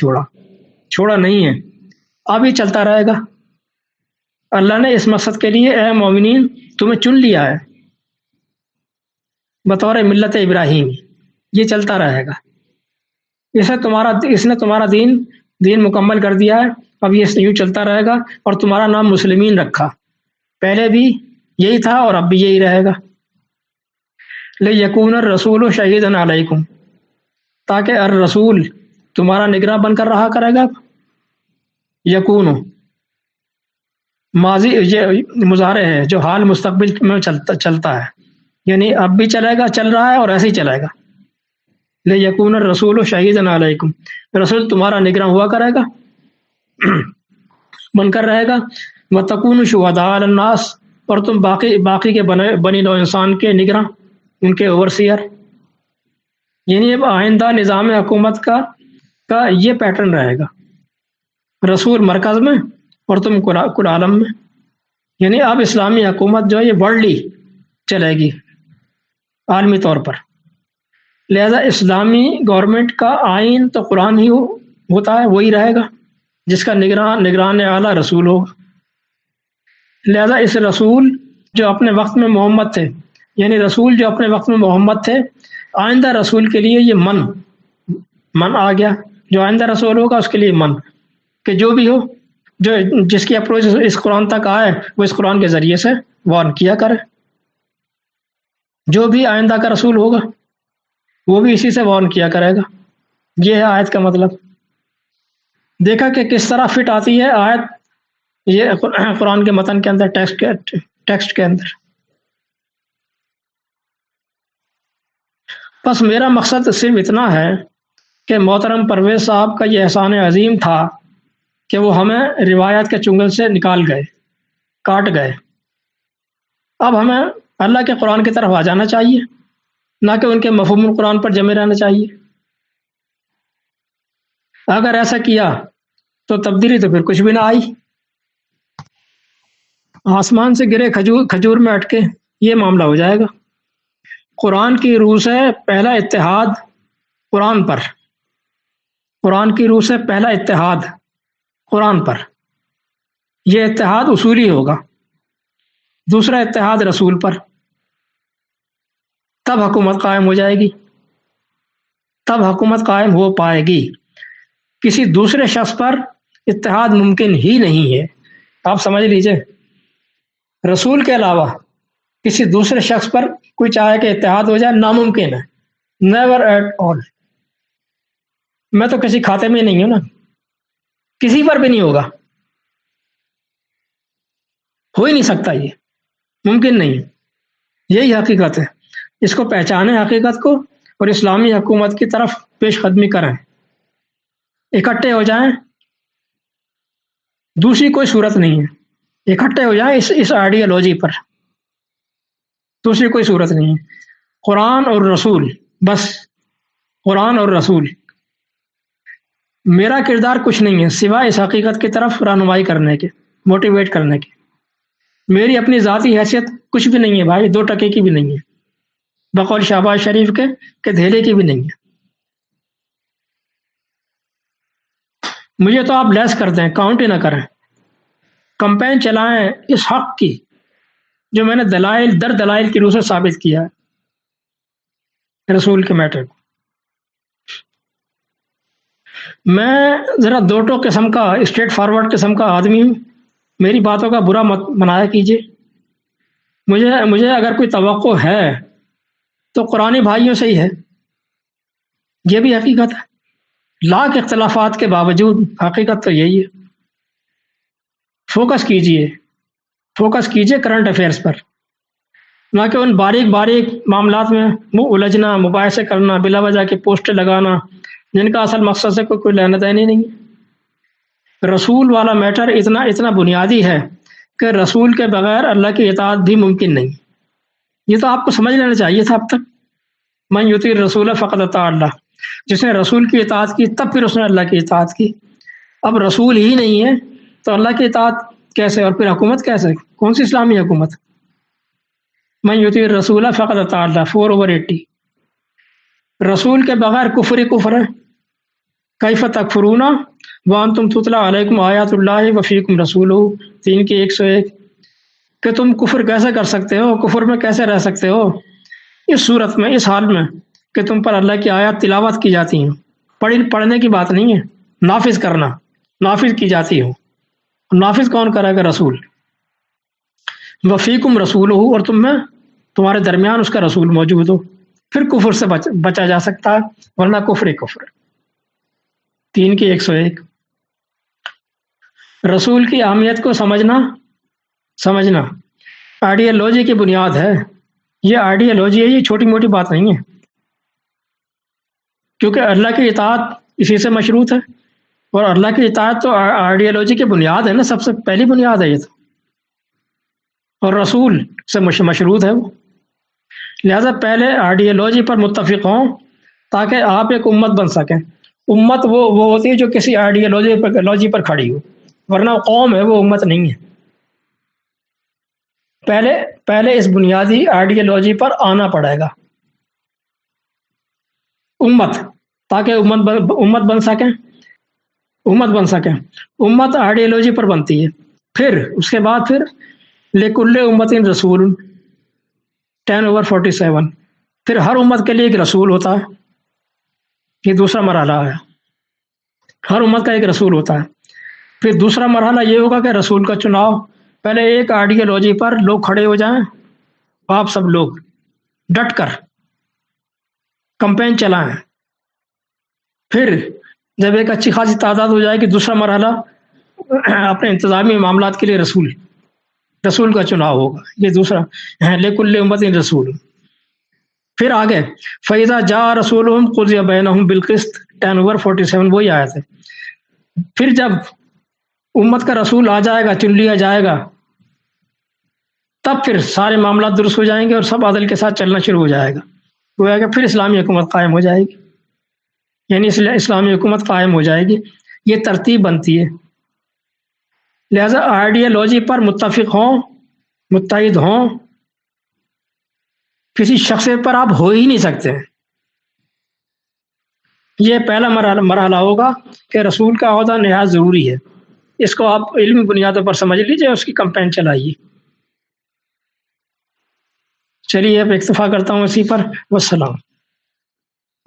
A: چھوڑا نہیں ہے، اب یہ چلتا رہے گا۔ اللہ نے اس مقصد کے لیے اے مومنین تمہیں چن لیا ہے بطور ملت ابراہیم، یہ چلتا رہے گا۔ اس نے تمہارا دین مکمل کر دیا ہے، اب یہ یوں چلتا رہے گا، اور تمہارا نام مسلمین رکھا، پہلے بھی یہی تھا اور اب بھی یہی رہے گا۔ لِيَكُونَ الرَّسُولُ شَهِيدًا عَلَيْكُمْ، تاکہ الرسول تمہارا نگراں بن کر رہا کرے گا۔ یکون ماضی یہ مضارع ہے جو حال مستقبل میں چلتا ہے، یعنی اب بھی چل رہا ہے اور ایسے ہی چلے گا۔ لِيَكُونَ الرَّسُولُ شَهِيدًا عَلَيْكُمْ، رسول تمہارا نگراں ہوا کرے گا، بن کر رہے گا۔ وَتَكُونُوا شُهَدَاءَ عَلَى النَّاسِ، اور تم باقی کے بنی نوع انسان کے نگراں، ان کے اوورسیئر۔ یعنی اب آئندہ نظام حکومت کا یہ پیٹرن رہے گا، رسول مرکز میں اور تم کل عالم میں۔ یعنی اب اسلامی حکومت جو ہے یہ ورلڈلی چلے گی، عالمی طور پر. لہذا اسلامی گورنمنٹ کا آئین تو قرآن ہی ہوتا ہے، وہی رہے گا جس کا نگران اعلیٰ رسول ہوگا. لہذا اس رسول جو اپنے وقت میں محمد تھے، یعنی رسول جو اپنے وقت میں محمد تھے، آئندہ رسول کے لیے یہ من آ گیا. جو آئندہ رسول ہوگا اس کے لیے من، کہ جو بھی ہو، جو جس کی اپروچ اس قرآن تک آئے وہ اس قرآن کے ذریعے سے وارن کیا کرے. جو بھی آئندہ کا رسول ہوگا وہ بھی اسی سے وارن کیا کرے گا. یہ ہے آیت کا مطلب. دیکھا کہ کس طرح فٹ آتی ہے آیت یہ قرآن کے متن کے اندر، ٹیکسٹ کے اندر. بس میرا مقصد صرف اتنا ہے کہ محترم پرویز صاحب کا یہ احسان عظیم تھا کہ وہ ہمیں روایات کے چنگل سے نکال گئے، کاٹ گئے. اب ہمیں اللہ کے قرآن کی طرف آ جانا چاہیے، نہ کہ ان کے مفہوم القرآن پر جمے رہنا چاہیے. اگر ایسا کیا تو تبدیلی تو پھر کچھ بھی نہ آئی. آسمان سے گرے کھجور میں اٹکے، یہ معاملہ ہو جائے گا. قرآن کی روح سے پہلا اتحاد قرآن پر، قرآن کی روح سے پہلا اتحاد قرآن پر، یہ اتحاد اصولی ہوگا. دوسرا اتحاد رسول پر، تب حکومت قائم ہو جائے گی، تب حکومت قائم ہو پائے گی. کسی دوسرے شخص پر اتحاد ممکن ہی نہیں ہے. آپ سمجھ لیجئے، رسول کے علاوہ کسی دوسرے شخص پر کوئی چاہے کہ اتحاد ہو جائے، ناممکن ہے. Never at all. میں تو کسی کھاتے میں نہیں ہوں نا، کسی پر بھی نہیں ہوگا، ہو ہی نہیں سکتا، یہ ممکن نہیں ہے. یہی حقیقت ہے. اس کو پہچانیں حقیقت کو، اور اسلامی حکومت کی طرف پیش قدمی کریں، اکٹھے ہو جائیں. دوسری کوئی صورت نہیں ہے. اکٹھے ہو جائیں اس آئیڈیالوجی پر، دوسری کوئی صورت نہیں ہے. قرآن اور رسول، بس قرآن اور رسول. میرا کردار کچھ نہیں ہے سوائے اس حقیقت کی طرف رہنمائی کرنے کے، موٹیویٹ کرنے کے. میری اپنی ذاتی حیثیت کچھ بھی نہیں ہے بھائی، 2 ٹکے کی بھی نہیں ہے، بقول شہباز شریف کے کہ دھیلے کی بھی نہیں ہے. مجھے تو آپ لیس کر دیں، کاؤنٹ ہی نہ کریں. کمپین چلائیں اس حق کی جو میں نے دلائل کی روح سے ثابت کیا ہے، رسول کے میٹر کو. میں ذرا 2 قسم کا اسٹریٹ فارورڈ قسم کا آدمی ہوں. میری باتوں کا برا مت منایا کیجیے. مجھے اگر کوئی توقع ہے تو قرآنی بھائیوں سے ہی ہے. یہ بھی حقیقت ہے. لاکھ اختلافات کے باوجود حقیقت تو یہی ہے. فوکس کیجیے کرنٹ افیئرس پر، نہ کہ ان باریک معاملات میں الجھنا، مباحثے کرنا، بلا وجہ کے پوسٹیں لگانا جن کا اصل مقصد سے کوئی لینا دینا نہیں ہے. رسول والا میٹر اتنا بنیادی ہے کہ رسول کے بغیر اللہ کی اطاعت بھی ممکن نہیں. یہ تو آپ کو سمجھ لینا چاہیے تھا اب تک. من یطیع الرسول فقد اطاع اللہ. جس نے رسول کی اطاعت کی تب پھر اس نے اللہ کی اطاعت کی. اب رسول ہی نہیں ہے تو اللہ کی اطاعت کیسے، اور پھر حکومت کیسے؟ کون سی اسلامی حکومت؟ من یطیع الرسول فقد اطاع اللہ 4/80. رسول کے بغیر کفر ہی کفر ہے. کیف تکفرون وانتم تتلی علیکم آیات اللہ وفیکم رسولہ 3 کی 101. کہ تم کفر کیسے کر سکتے ہو، کفر میں کیسے رہ سکتے ہو اس صورت میں، اس حال میں کہ تم پر اللہ کی آیات تلاوت کی جاتی ہیں. پڑھنے کی بات نہیں ہے، نافذ کی جاتی ہو. نافذ کون کرے گا؟ رسول. وفیکم رسولہ، اور تمہارے درمیان اس کا رسول موجود ہو، پھر کفر سے بچا جا سکتا ہے، ورنہ کفر. 3 کی 101. رسول کی اہمیت کو سمجھنا آئیڈیالوجی کی بنیاد ہے. یہ آئیڈیالوجی ہے، یہ چھوٹی موٹی بات نہیں ہے. کیونکہ اللہ کی اطاعت اسی سے مشروط ہے، اور اللہ کی اطاعت تو آئیڈیالوجی کی بنیاد ہے نا، سب سے پہلی بنیاد ہے یہ تو، اور رسول سے مشروط ہے وہ. لہذا پہلے آئیڈیالوجی پر متفق ہوں تاکہ آپ ایک امت بن سکیں. امت وہ ہوتی ہے جو کسی آئیڈیالوجی پر کھڑی ہو، ورنہ قوم ہے، وہ امت نہیں ہے. پہلے اس بنیادی آئیڈیالوجی پر آنا پڑے گا امت، تاکہ امت بن سکے. امت آئیڈیالوجی پر بنتی ہے. پھر اس کے بعد پھر لکل امت رسول 10/47، پھر ہر امت کے لیے ایک رسول ہوتا ہے. یہ دوسرا مرحلہ ہے، ہر امت کا ایک رسول ہوتا ہے. پھر دوسرا مرحلہ یہ ہوگا کہ رسول کا چناؤ. پہلے ایک آئیڈیالوجی پر لوگ کھڑے ہو جائیں، آپ سب لوگ ڈٹ کر کمپین چلائیں. پھر جب ایک اچھی خاصی تعداد ہو جائے گی، دوسرا مرحلہ اپنے انتظامی معاملات کے لیے رسول کا چناؤ ہوگا. یہ دوسرا ہے لکل امت رسول. پھر آگے فَإِذَا جَاءَ رَسُولُهُمْ قُضِيَ بَيْنَهُمْ بِالْقِسْطِ 10/47، وہی آیت ہے. پھر جب امت کا رسول آ جائے گا، چن لیا جائے گا، تب پھر سارے معاملات درست ہو جائیں گے اور سب عدل کے ساتھ چلنا شروع ہو جائے گا. گویا کہ پھر اسلامی حکومت قائم ہو جائے گی، یعنی اسلامی حکومت قائم ہو جائے گی. یہ ترتیب بنتی ہے. لہذا آئیڈیالوجی پر متفق ہوں، متحد ہوں، کسی شخصیت پر آپ ہو ہی نہیں سکتے. یہ پہلا مرحلہ ہوگا کہ رسول کا عہدہ نہایت ضروری ہے. اس کو آپ علمی بنیادوں پر سمجھ لیجیے، اس کی کمپین چلائیے. چلیے اب اکتفا کرتا ہوں اسی پر. والسلام.